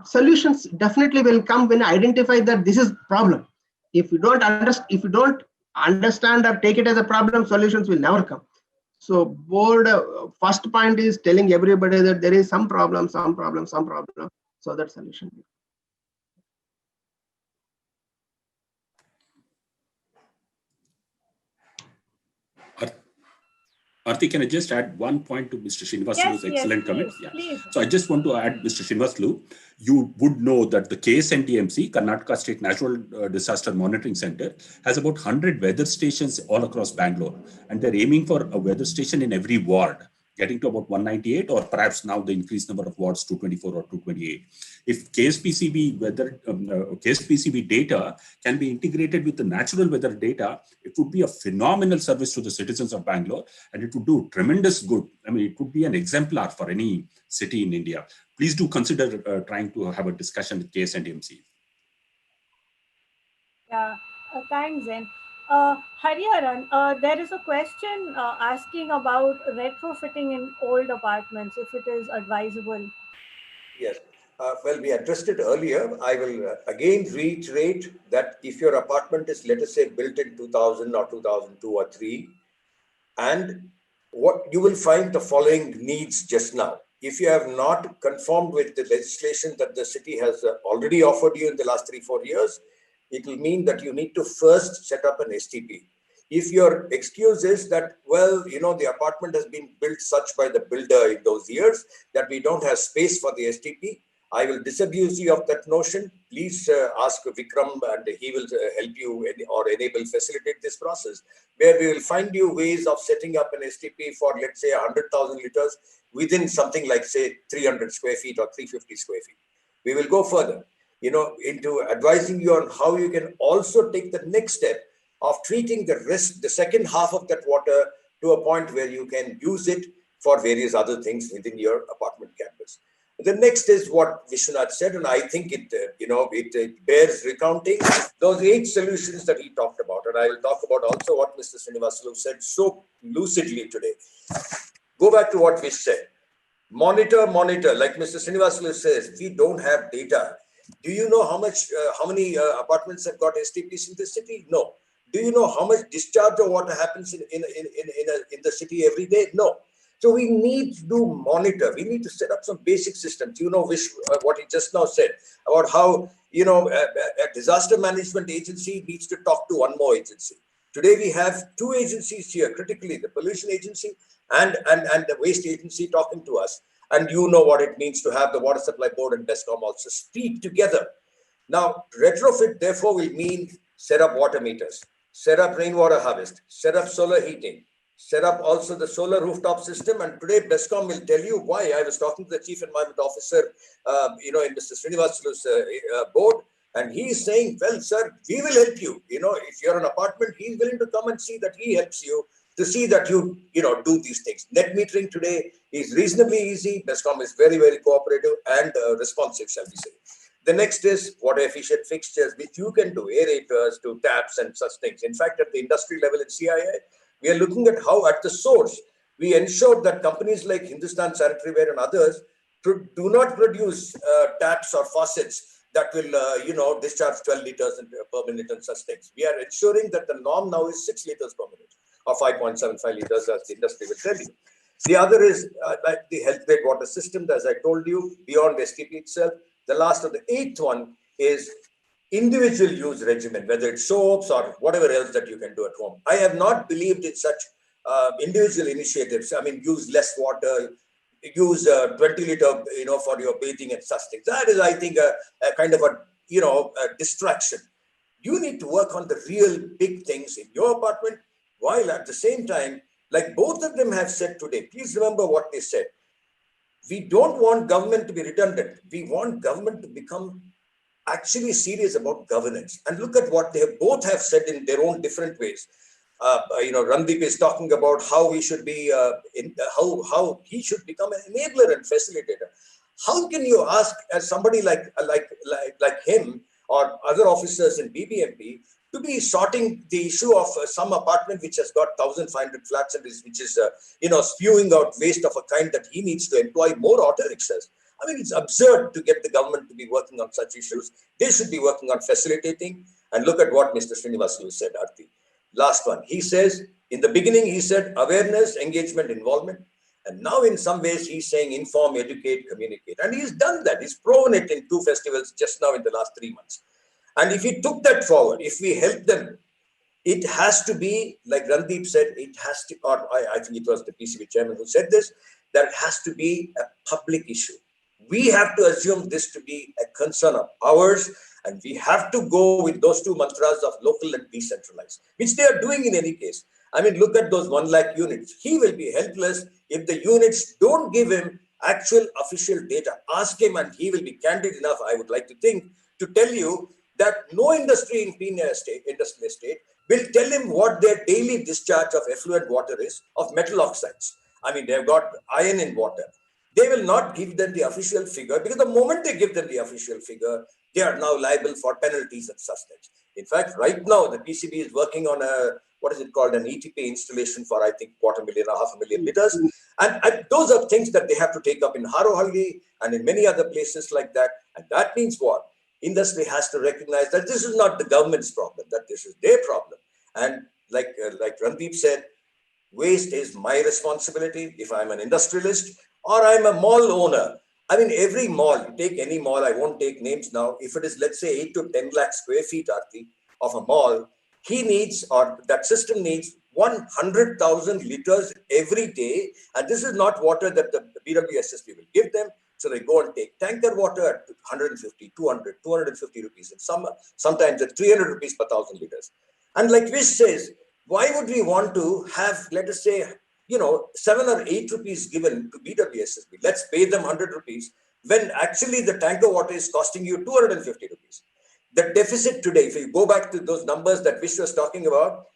solutions definitely will come when identify that this is problem. If you don't understand or take it as a problem, solutions will never come. So board first point is telling everybody that there is some problem, so that solution. Arti, can I just add one point to Mr. Srinivaslu's excellent comment? Please. So I just want to add, Mr. Srinivaslu, you would know that the KSNDMC, Karnataka State Natural Disaster Monitoring Center, has about 100 weather stations all across Bangalore. And they're aiming for a weather station in every ward, getting to about 198, or perhaps now the increased number of wards, 224 or 228. If KSPCB data can be integrated with the natural weather data, it would be a phenomenal service to the citizens of Bangalore, and it would do tremendous good. I mean, it would be an exemplar for any city in India. Please do consider trying to have a discussion with KSNDMC. Thanks, Zen. Hariharan, there is a question asking about retrofitting in old apartments, if it is advisable. Yes. Well, we addressed it earlier. I will again reiterate that if your apartment is, let us say, built in 2000 or 2002 or 3, and what you will find the following needs just now. If you have not conformed with the legislation that the city has already offered you in the last 3-4 years, it will mean that you need to first set up an STP. If your excuse is that, well, the apartment has been built such by the builder in those years that we don't have space for the STP, I will disabuse you of that notion. Please ask Vikram and he will help you or enable, facilitate this process, where we will find you ways of setting up an STP for, let's say, 100,000 liters within something like, say, 300 square feet or 350 square feet. We will go further, into advising you on how you can also take the next step of treating the second half of that water to a point where you can use it for various other things within your apartment campus. The next is what Vishwanath said, and I think it bears recounting those 8 solutions that he talked about. And I will talk about also what Mr. Srinivasalu said so lucidly today. Go back to what Vish said. Monitor. Like Mr. Srinivasalu says, we don't have data. Do you know how many apartments have got STPs in the city? No. Do you know how much discharge of water happens in the city every day? No. So we need to monitor. We need to set up some basic systems. Vish, what he just now said about how a disaster management agency needs to talk to one more agency. Today we have 2 agencies here critically: the pollution agency and the waste agency talking to us. And you know what it means to have the water supply board and BESCOM also speak together. Now, retrofit therefore will mean set up water meters, set up rainwater harvest, set up solar heating, set up also the solar rooftop system. And today BESCOM will tell you why. I was talking to the Chief Environment Officer, in Mr. Srinivasalu's board, and he is saying, well, sir, we will help you. If you're an apartment, he's willing to come and see that he helps you to see that you do these things. Net metering today is reasonably easy. BESCOM is very, very cooperative and responsive, shall we say. The next is water efficient fixtures, which you can do, aerators to taps and such things. In fact, at the industry level in CII, we are looking at how at the source, we ensure that companies like Hindustan Sanitaryware and others do not produce taps or faucets that will, discharge 12 liters per minute and such things. We are ensuring that the norm now is 6 liters per minute or 5.75 liters, as the industry will tell you. The other is like the health grade water system, as I told you, beyond STP itself. The last of the 8th one is individual use regimen, whether it's soaps or whatever else that you can do at home. I have not believed in such individual initiatives. I mean, use less water, use 20 liter, for your bathing and such things. That is, I think, a kind of a distraction. You need to work on the real big things in your apartment, while at the same time, like both of them have said today, please remember what they said. We don't want government to be redundant. We want government to become actually serious about governance. And look at what they both have said in their own different ways. Randeep is talking about how we should be, how he should become an enabler and facilitator. How can you ask as somebody like him or other officers in BBMP to be sorting the issue of some apartment which has got 1,500 flats and which is spewing out waste of a kind that he needs to employ more auto rickshaws? I mean, it's absurd to get the government to be working on such issues. They should be working on facilitating. And look at what Mr. Srinivasalu said, Aarti. Last one. He says, in the beginning, he said awareness, engagement, involvement. And now in some ways, he's saying inform, educate, communicate. And he's done that. He's proven it in 2 festivals just now in the last 3 months. And if he took that forward, if we help them, it has to be, like Randeep said, it has to, or I think it was the PCB chairman who said this, that it has to be a public issue. We have to assume this to be a concern of ours, and we have to go with those 2 mantras of local and decentralized, which they are doing in any case. I mean, look at those 1 lakh units. He will be helpless if the units don't give him actual official data. Ask him and he will be candid enough, I would like to think, to tell you that no industry in Pune industrial estate will tell him what their daily discharge of effluent water is of metal oxides. I mean, they've got iron in water. They will not give them the official figure, because the moment they give them the official figure, they are now liable for penalties and such things. In fact, right now, the PCB is working on what is it called, an ETP installation for, I think, 250,000 or 500,000 liters. And those are things that they have to take up in Harohalli and in many other places like that. And that means what? Industry has to recognize that this is not the government's problem, that this is their problem. And like Randeep said, waste is my responsibility if I'm an industrialist or I'm a mall owner. I mean, every mall, you take any mall, I won't take names now. If it is, let's say, 8 to 10 lakh square feet, Aarti, of a mall, he needs, or that system needs 100,000 liters every day. And this is not water that the BWSSB will give them. So they go and take tanker water at 150, 200, 250 rupees. And sometimes at 300 rupees per 1,000 liters. And like Vish says, why would we want to have, let us say, 7 or 8 rupees given to BWSSB? Let's pay them 100 rupees when actually the tanker water is costing you 250 rupees. The deficit today, if you go back to those numbers that Vish was talking about,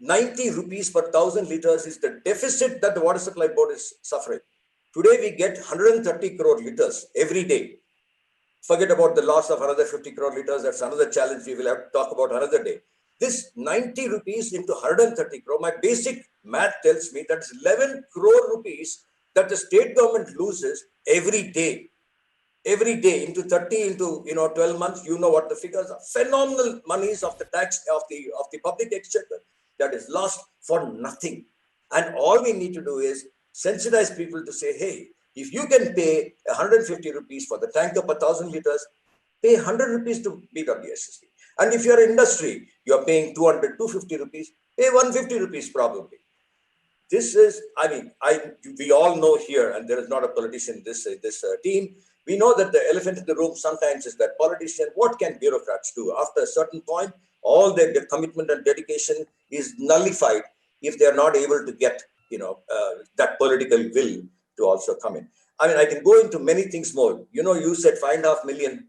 90 rupees per 1,000 liters is the deficit that the Water Supply Board is suffering. Today, we get 130 crore liters every day. Forget about the loss of another 50 crore liters. That's another challenge we will have to talk about another day. This 90 rupees into 130 crore, my basic math tells me that's 11 crore rupees that the state government loses every day. Every day into 30 into 12 months, you know what the figures are. Phenomenal monies of the tax of the public exchequer that is lost for nothing. And all we need to do is sensitize people to say, hey, if you can pay 150 rupees for the tanker per 1,000 liters, pay 100 rupees to BWSSB. And if you're industry, you're paying 200, 250 rupees, pay 150 rupees probably. This is, we all know here, and there is not a politician in this team, we know that the elephant in the room sometimes is that politician, what can bureaucrats do? After a certain point, all their commitment and dedication is nullified if they are not able to get, that political will to also come in. I mean, I can go into many things more. You said 5.5 million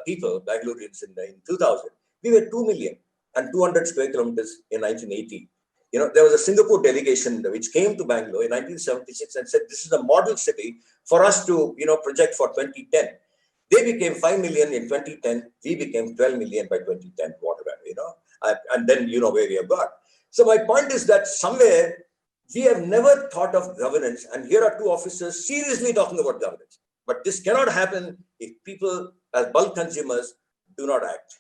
people, Bangaloreans in 2000. We were 2 million and 200 square kilometers in 1980. There was a Singapore delegation which came to Bangalore in 1976 and said, this is a model city for us to, project for 2010. They became 5 million in 2010. We became 12 million by 2010, whatever, and then where we have got. So my point is that somewhere we have never thought of governance. And here are two officers seriously talking about governance. But this cannot happen if people as bulk consumers do not act.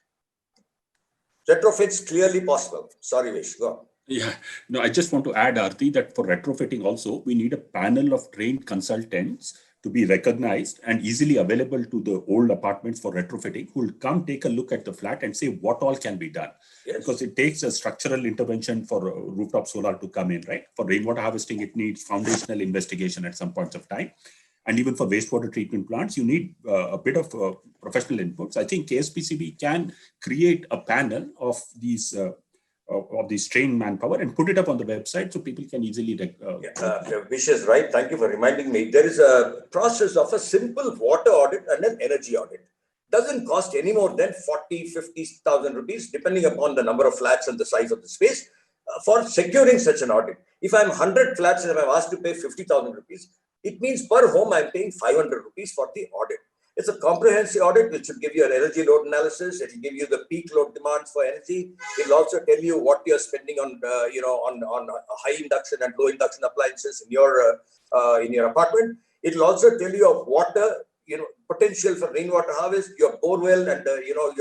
Retrofit's clearly possible. Sorry, Vish, go on. Yeah, no, I just want to add, Aarti, that for retrofitting also, we need a panel of trained consultants to be recognized and easily available to the old apartments for retrofitting, who will come take a look at the flat and say what all can be done. Yes. Because it takes a structural intervention for rooftop solar to come in, right? For rainwater harvesting, it needs foundational investigation at some points of time. And even for wastewater treatment plants, you need a bit of professional inputs. I think KSPCB can create a panel of these trained manpower and put it up on the website so people can easily... Vish is right. Thank you for reminding me. There is a process of a simple water audit and an energy audit. Doesn't cost any more than 40, 50,000 rupees, depending upon the number of flats and the size of the space, for securing such an audit. If I'm 100 flats and if I'm asked to pay 50,000 rupees, it means per home I'm paying 500 rupees for the audit. It's a comprehensive audit which will give you an energy load analysis. It will give you the peak load demands for energy. It will also tell you what you're spending on, on high induction and low induction appliances in your apartment. It will also tell you of water, potential for rainwater harvest, your bore well, and your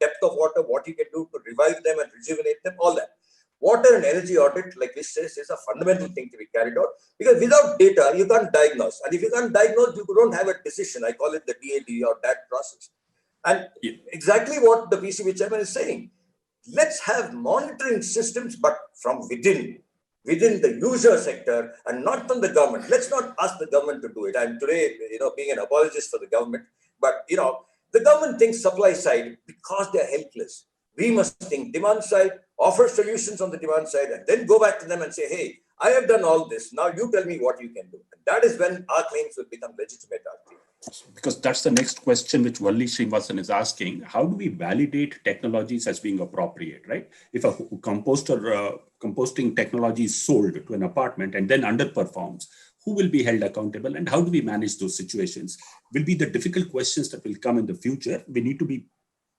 depth of water, what you can do to revive them and rejuvenate them, all that. Water and energy audit, like Vish says, is a fundamental thing to be carried out, because without data, you can't diagnose. And if you can't diagnose, you don't have a decision. I call it the DAD or DAD process. And exactly what the PCB chairman is saying. Let's have monitoring systems, but from within the user sector and not from the government. Let's not ask the government to do it. I'm today, being an apologist for the government, but, the government thinks supply side because they're helpless. We must think demand side, offer solutions on the demand side, and then go back to them and say, hey, I have done all this. Now you tell me what you can do. And that is when our claims will become legitimate. Because that's the next question which Valli Srinivasan is asking. How do we validate technologies as being appropriate, right? If a composting technology is sold to an apartment and then underperforms, who will be held accountable and how do we manage those situations? Will be the difficult questions that will come in the future. We need to be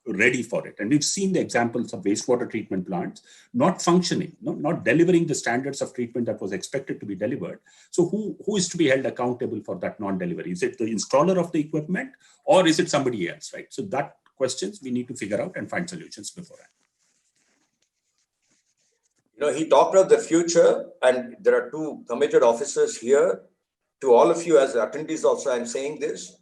ready for it. And we've seen the examples of wastewater treatment plants not functioning, not delivering the standards of treatment that was expected to be delivered. So who is to be held accountable for that non-delivery? Is it the installer of the equipment or is it somebody else, right? So that questions we need to figure out and find solutions beforehand. He talked of the future, and there are two committed officers here. To all of you as attendees also, I'm saying this.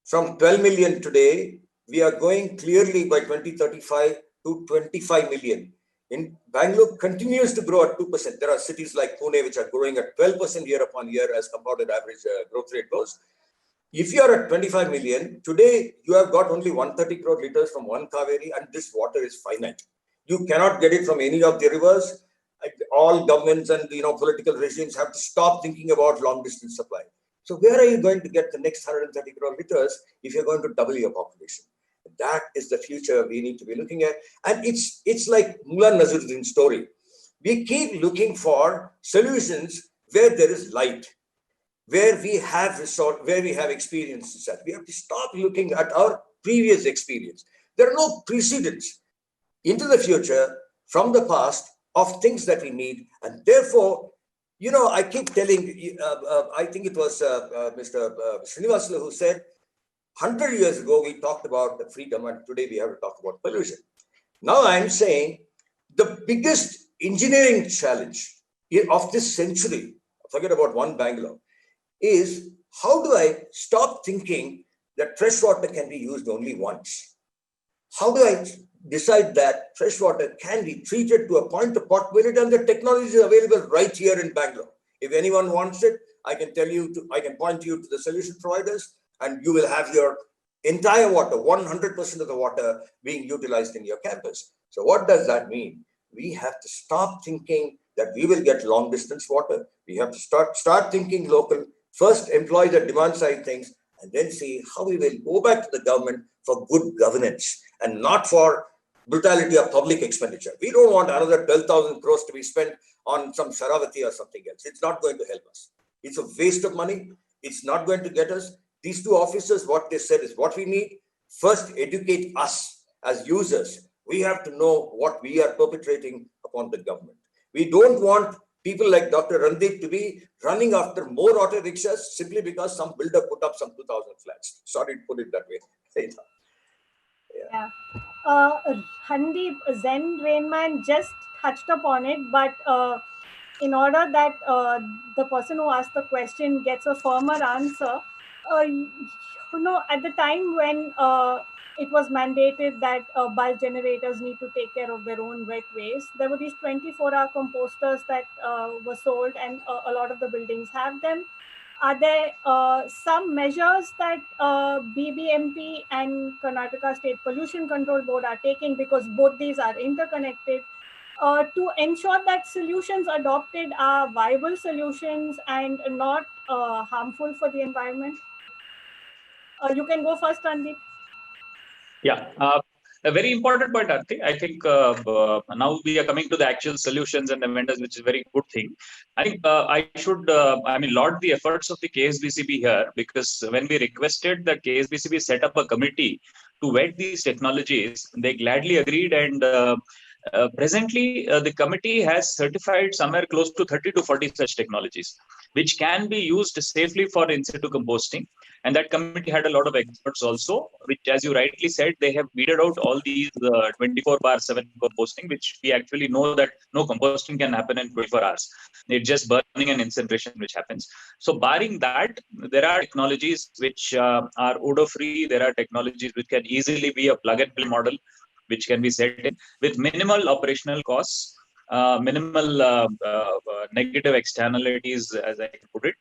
From 12 million today, we are going clearly by 2035 to 25 million. In Bangalore continues to grow at 2%. There are cities like Pune which are growing at 12% year upon year as compounded average growth rate goes. If you are at 25 million, today you have got only 130 crore liters from one Kaveri, and this water is finite. You cannot get it from any of the rivers. All governments and political regimes have to stop thinking about long distance supply. So where are you going to get the next 130 crore liters if you're going to double your population? That is the future we need to be looking at. And it's like Mullah Nasruddin's story. We keep looking for solutions where there is light, where we have experiences that. We have to stop looking at our previous experience. There are no precedents into the future from the past of things that we need. And therefore, I keep telling, I think it was Mr. Srinivasulu who said, 100 years ago, we talked about the freedom, and today we have to talk about pollution. Now I'm saying the biggest engineering challenge of this century, forget about one Bangalore, is how do I stop thinking that fresh water can be used only once? How do I decide that fresh water can be treated to a point of potability, and the technology is available right here in Bangalore? If anyone wants it, I can point you to the solution providers, and you will have your entire water, 100% of the water being utilized in your campus. So what does that mean? We have to stop thinking that we will get long distance water. We have to start thinking local, first employ the demand side things, and then see how we will go back to the government for good governance and not for brutality of public expenditure. We don't want another 12,000 crores to be spent on some Sharavati or something else. It's not going to help us. It's a waste of money. It's not going to get us. These two officers, what they said is what we need. First, educate us as users. We have to know what we are perpetrating upon the government. We don't want people like Dr. Randeep to be running after more auto rickshaws simply because some builder put up some 2,000 flats. Sorry to put it that way. Yeah. Randeep, Zen Rainman just touched upon it, but in order that the person who asked the question gets a firmer answer, at the time when it was mandated that bulk generators need to take care of their own wet waste, there were these 24-hour composters that were sold, and a lot of the buildings have them. Are there some measures that BBMP and Karnataka State Pollution Control Board are taking, because both these are interconnected, to ensure that solutions adopted are viable solutions and not harmful for the environment? You can go first, Randeep. Yeah, a very important point, Aarti. I think now we are coming to the actual solutions and the vendors, which is a very good thing. I think I should, laud the efforts of the KSBCB here, because when we requested that KSBCB set up a committee to vet these technologies, they gladly agreed, and presently, the committee has certified somewhere close to 30 to 40 such technologies, which can be used safely for in situ composting. And that committee had a lot of experts also, which, as you rightly said, they have weeded out all these 24/7 composting, which we actually know that no composting can happen in 24 hours. It's just burning and incineration which happens. So barring that, there are technologies which are odor-free. There are technologies which can easily be a plug-and-play model, which can be set in with minimal operational costs, minimal negative externalities, as I can put it,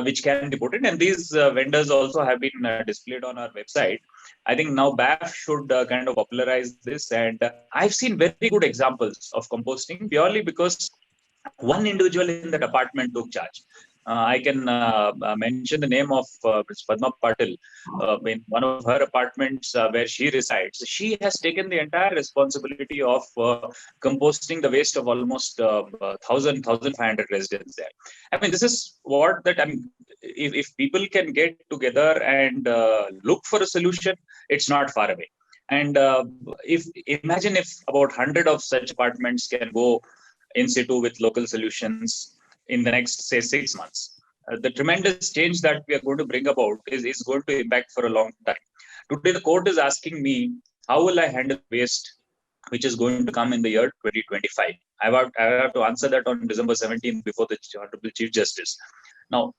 which can be put in. And these vendors also have been displayed on our website. I think now BAF should kind of popularize this. And I've seen very good examples of composting purely because one individual in the department took charge. I can mention the name of Padma Patil. In one of her apartments where she resides, she has taken the entire responsibility of composting the waste of almost 1,500 residents there. I mean, this is what that, I mean, if people can get together and look for a solution, it's not far away. And if imagine if about 100 of such apartments can go in situ with local solutions in the next, say, 6 months. The tremendous change that we are going to bring about is going to impact for a long time. Today, the court is asking me, how will I handle waste which is going to come in the year 2025? I have to answer that on December 17th before the Honorable Chief Justice. Now,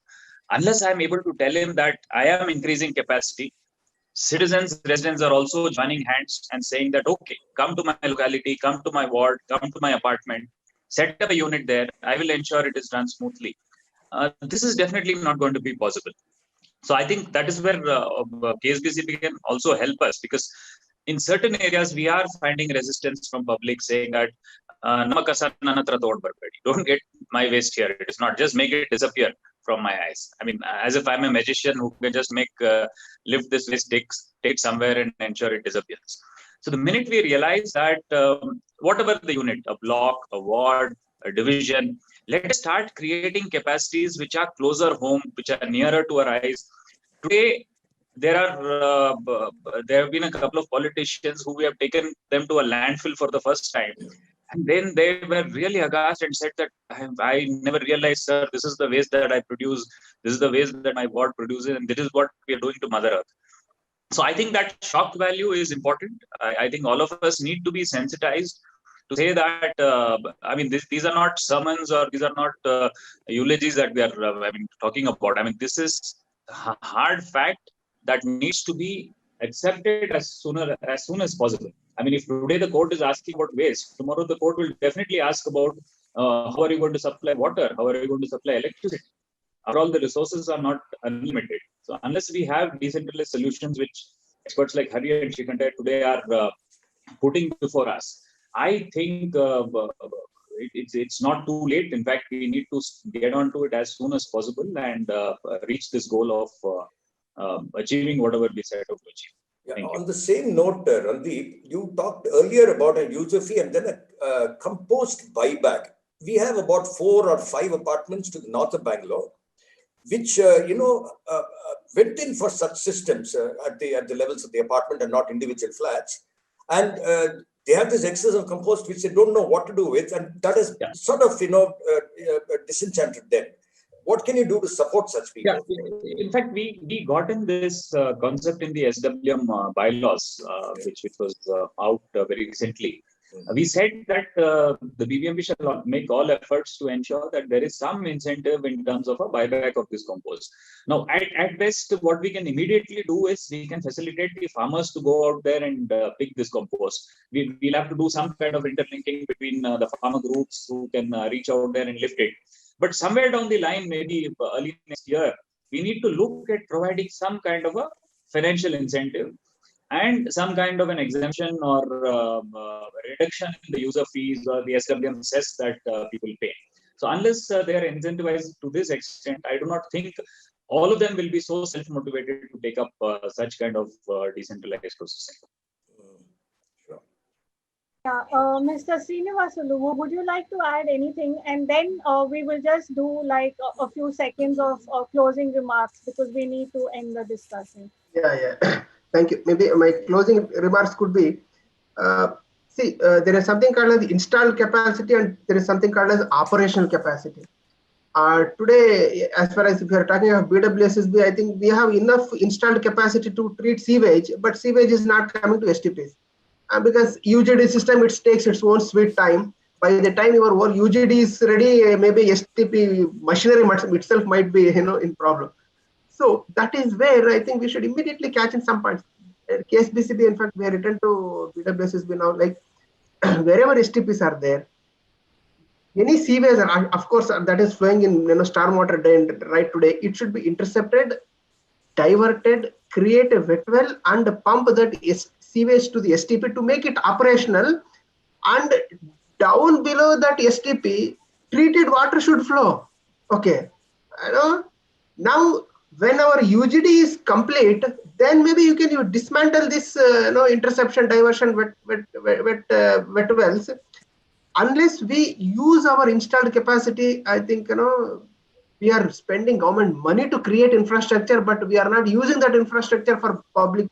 unless I'm able to tell him that I am increasing capacity, citizens, residents are also joining hands and saying that, okay, come to my locality, come to my ward, come to my apartment, set up a unit there. I will ensure it is done smoothly. This is definitely not going to be possible. So I think that is where KSBCB can also help us, because in certain areas we are finding resistance from public saying that don't get my waste here. It is not, just make it disappear from my eyes. I mean, as if I'm a magician who can just lift this waste, take somewhere and ensure it disappears. So the minute we realize that whatever the unit, a block, a ward, a division, let us start creating capacities which are closer home, which are nearer to our eyes. Today, there have been a couple of politicians who we have taken them to a landfill for the first time. And then they were really aghast and said that I never realized, sir, this is the waste that I produce. This is the waste that my ward produces. And this is what we are doing to Mother Earth. So I think that shock value is important. I think all of us need to be sensitized to say that, I mean, these are not sermons or these are not eulogies that we are talking about. I mean, this is a hard fact that needs to be accepted as soon as possible. I mean, if today the court is asking about waste, tomorrow the court will definitely ask about how are you going to supply water? How are you going to supply electricity? After all, the resources are not unlimited. So unless we have decentralized solutions, which experts like Hari and Shrikanta today are putting before us, I think it's not too late. In fact, we need to get onto it as soon as possible and reach this goal of achieving whatever we set out to achieve. Yeah, on the same note, Randeep, you talked earlier about a user fee and then a compost buyback. We have about 4 or 5 apartments to the north of Bangalore, which went in for such systems at the levels of the apartment and not individual flats, and they have this excess of compost which they don't know what to do with, and that is sort of disenchanted them. What can you do to support such people? Yeah, in fact, we got in this concept in the SWM bylaws, which was out very recently. We said that the BBMP shall make all efforts to ensure that there is some incentive in terms of a buyback of this compost. Now, at best, what we can immediately do is we can facilitate the farmers to go out there and pick this compost. We'll have to do some kind of interlinking between the farmer groups who can reach out there and lift it. But somewhere down the line, maybe early next year, we need to look at providing some kind of a financial incentive and some kind of an exemption or reduction in the user fees or the SWM cess that people pay. So unless they are incentivized to this extent, I do not think all of them will be so self-motivated to take up such kind of decentralized processing. Yeah, Mr. Srinivasulu, would you like to add anything? And then we will just do like a few seconds of closing remarks because we need to end the discussion. Yeah. Thank you. Maybe my closing remarks could be, there is something called as installed capacity and there is something called as operational capacity. Today, as far as if we are talking about BWSSB, I think we have enough installed capacity to treat sewage, but sewage is not coming to STPs. Because UGD system, it takes its own sweet time. By the time your whole UGD is ready, maybe STP machinery itself might be in problem. So that is where I think we should immediately catch in some points. KSBCB, in fact, we are written to BWSSB now, like wherever STPs are there, any sewage, of course, that is flowing in stormwater drain right today, it should be intercepted, diverted, create a wet well, and pump that sewage to the STP to make it operational. And down below that STP, treated water should flow. Okay, now when our UGD is complete, then maybe you can dismantle this interception, diversion, wet wells. Unless we use our installed capacity, I think we are spending government money to create infrastructure, but we are not using that infrastructure for public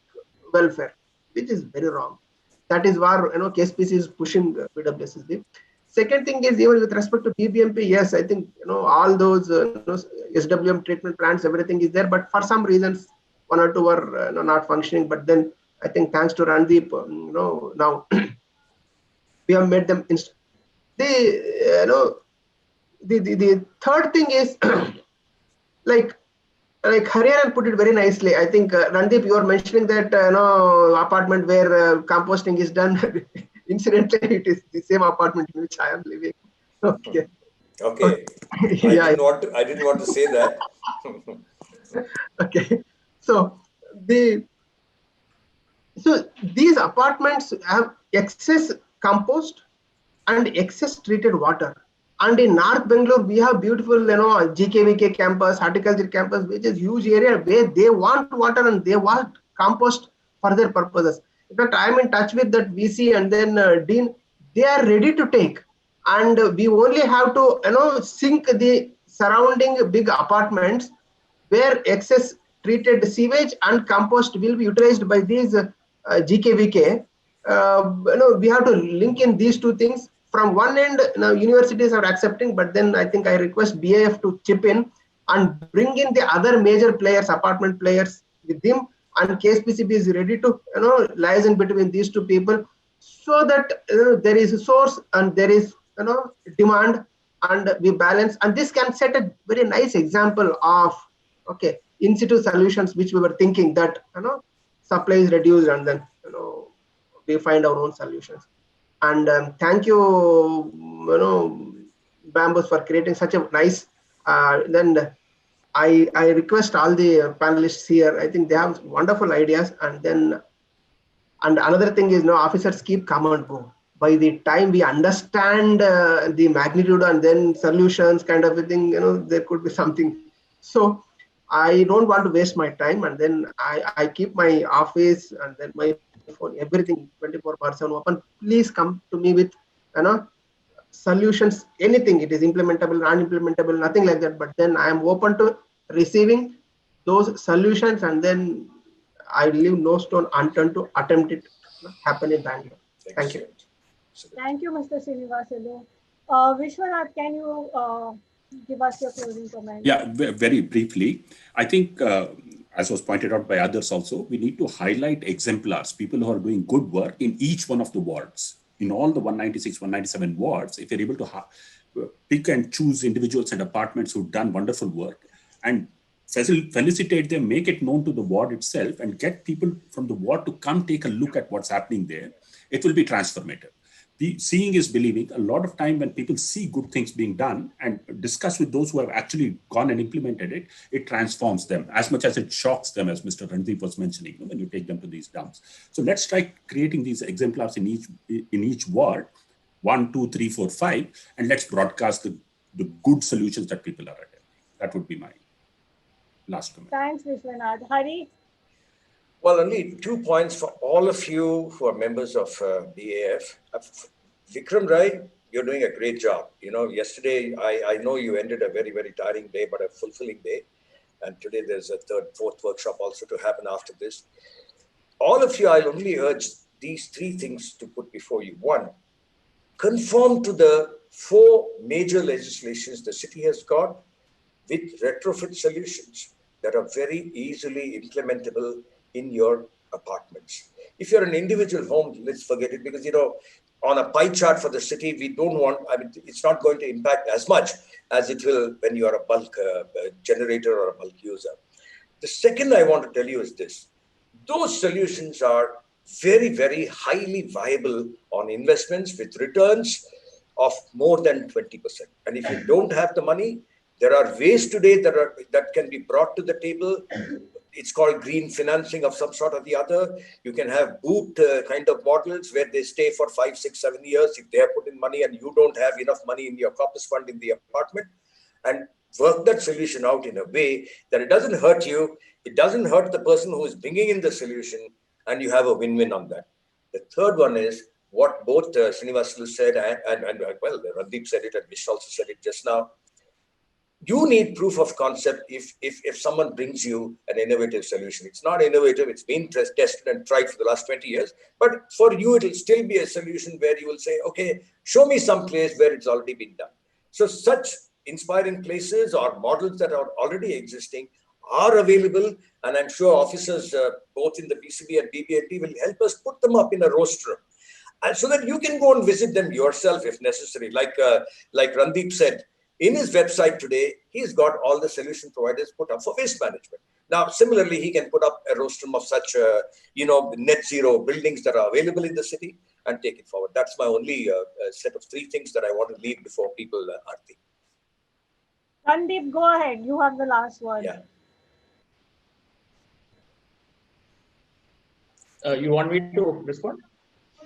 welfare. which is very wrong. That is where KSPC is pushing BWSSB. Second thing is, even with respect to BBMP, yes, I think all those SWM treatment plants, everything is there, but for some reasons, one or two are not functioning. But then I think thanks to Randeep, now we have made them. The third thing is like Hariharan put it very nicely. I think Randeep, you are mentioning that apartment where composting is done. Incidentally, it is the same apartment in which I am living. Okay. Okay. Yeah. I didn't want to say that. Okay. So these apartments have excess compost and excess treated water. And in North Bangalore, we have beautiful, GKVK campus, horticulture campus, which is huge area where they want water and they want compost for their purposes. In fact, I am in touch with that VC and then Dean. They are ready to take, and we only have to, sink the surrounding big apartments where excess treated sewage and compost will be utilized by these GKVK. We have to link in these two things. From one end, now universities are accepting, but then I think I request BAF to chip in and bring in the other major players, apartment players with them, and KSPCB is ready to liaison between these two people, so that there is a source and there is demand, and we balance. And this can set a very nice example of in situ solutions, which we were thinking that supply is reduced and then we find our own solutions. And thank you, Bambus, for creating such a nice. Then I request all the panelists here. I think they have wonderful ideas. And another thing is, officers keep come and go. By the time we understand the magnitude and then solutions kind of a thing, there could be something. So I don't want to waste my time, and then I keep my office and then my phone, everything 24/7 open. Please come to me with solutions, anything. It is implementable, non-implementable, nothing like that. But then I am open to receiving those solutions, and then I leave no stone unturned to attempt it happen in Bangalore. Thank you. Thank you, Mr. Srinivasulu. Vishwanath, can you give us your closing comments? Yeah, very briefly. I think, as was pointed out by others also, we need to highlight exemplars, people who are doing good work in each one of the wards. In all the 196, 197 wards, if you're able to pick and choose individuals and apartments who've done wonderful work and felicitate them, make it known to the ward itself, and get people from the ward to come take a look at what's happening there, it will be transformative. The seeing is believing. A lot of time when people see good things being done and discuss with those who have actually gone and implemented it, it transforms them as much as it shocks them, as Mr. Randeep was mentioning, when you take them to these dumps. So let's try creating these exemplars in each ward, 1, 2, 3, 4, 5, and let's broadcast the good solutions that people are attempting. That would be my last comment. Thanks, Vishwanath. Hari? Well, only 2 points for all of you who are members of BAF. Vikram Rai, you're doing a great job. Yesterday, I know you ended a very, very tiring day, but a fulfilling day. And today there's a third, fourth workshop also to happen after this. All of you, I'll only urge these 3 things to put before you. 1, conform to the 4 major legislations the city has got with retrofit solutions that are very easily implementable in your apartments. If you're an individual home, let's forget it, because on a pie chart for the city, we don't want, it's not going to impact as much as it will when you are a bulk generator or a bulk user. The second I want to tell you is this: those solutions are very, very highly viable on investments with returns of more than 20%. And if you don't have the money, there are ways today that can be brought to the table. It's called green financing of some sort or the other. You can have boot kind of models where they stay for 5, 6, 7 years if they have put in money and you don't have enough money in your corpus fund in the apartment, and work that solution out in a way that it doesn't hurt you, it doesn't hurt the person who is bringing in the solution, and you have a win-win on that. The third one is what both Srinivasulu said and well, Randeep said it and Vish also said it just now. You need proof of concept if someone brings you an innovative solution. It's not innovative, it's been tested and tried for the last 20 years, but for you, it'll still be a solution where you will say, okay, show me some place where it's already been done. So such inspiring places or models that are already existing are available, and I'm sure officers both in the PCB and BBNP will help us put them up in a rostrum, and so that you can go and visit them yourself if necessary. Like Randeep said, in his website today, he's got all the solution providers put up for waste management. Now, similarly, he can put up a rostrum of such, net zero buildings that are available in the city and take it forward. That's my only set of 3 things that I want to leave before people, Aarti. Randeep, go ahead. You have the last word. Yeah. You want me to respond?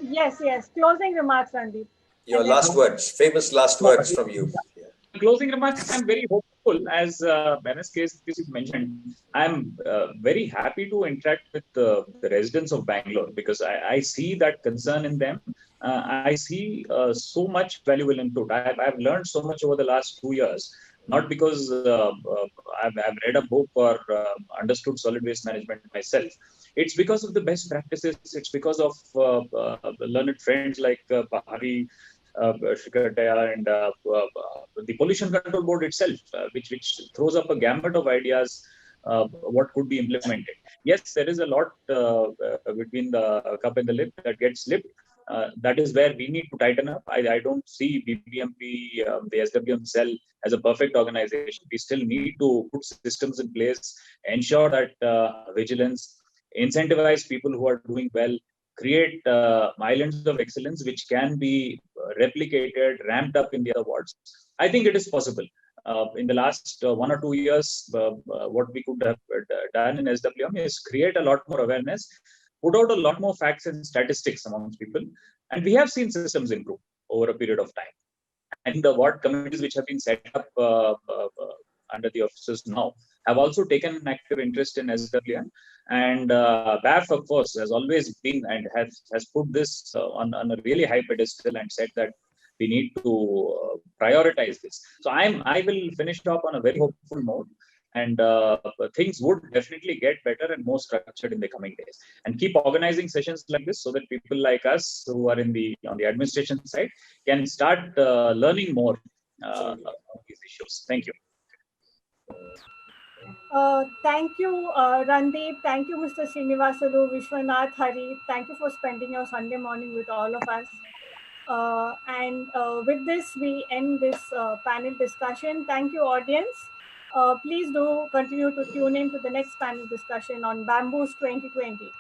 Yes. Closing remarks, Randeep. Your last words, famous last words from you. Yeah. Closing remarks, I'm very hopeful. As NSK mentioned, I'm very happy to interact with the residents of Bangalore, because I see that concern in them. I see so much valuable input. I've learned so much over the last 2 years, not because I've read a book or understood solid waste management myself. It's because of the best practices. It's because of learned friends like Bahari, Shikataya, and the Pollution Control Board itself, which throws up a gamut of ideas what could be implemented. Yes, there is a lot between the cup and the lip that gets slipped. That is where we need to tighten up. I don't see BBMP, the SWM cell, as a perfect organization. We still need to put systems in place, ensure that vigilance, incentivize people who are doing well, create islands of excellence which can be replicated, ramped up in the other wards. I think it is possible. In the last 1 or 2 years, what we could have done in SWM is create a lot more awareness, put out a lot more facts and statistics amongst people, and we have seen systems improve over a period of time. And the ward committees which have been set up under the officers now have also taken an active interest in SWM. And BAF, of course, has always been and has put this on a really high pedestal and said that we need to prioritize this. So I will finish off on a very hopeful note, and things would definitely get better and more structured in the coming days. And keep organizing sessions like this so that people like us who are on the administration side can start learning more about these issues. Thank you. Thank you, Randeep. Thank you, Mr. Srinivasulu, Vishwanath, Hari. Thank you for spending your Sunday morning with all of us. And with this, we end this panel discussion. Thank you, audience. Please do continue to tune in to the next panel discussion on Bamboos 2020.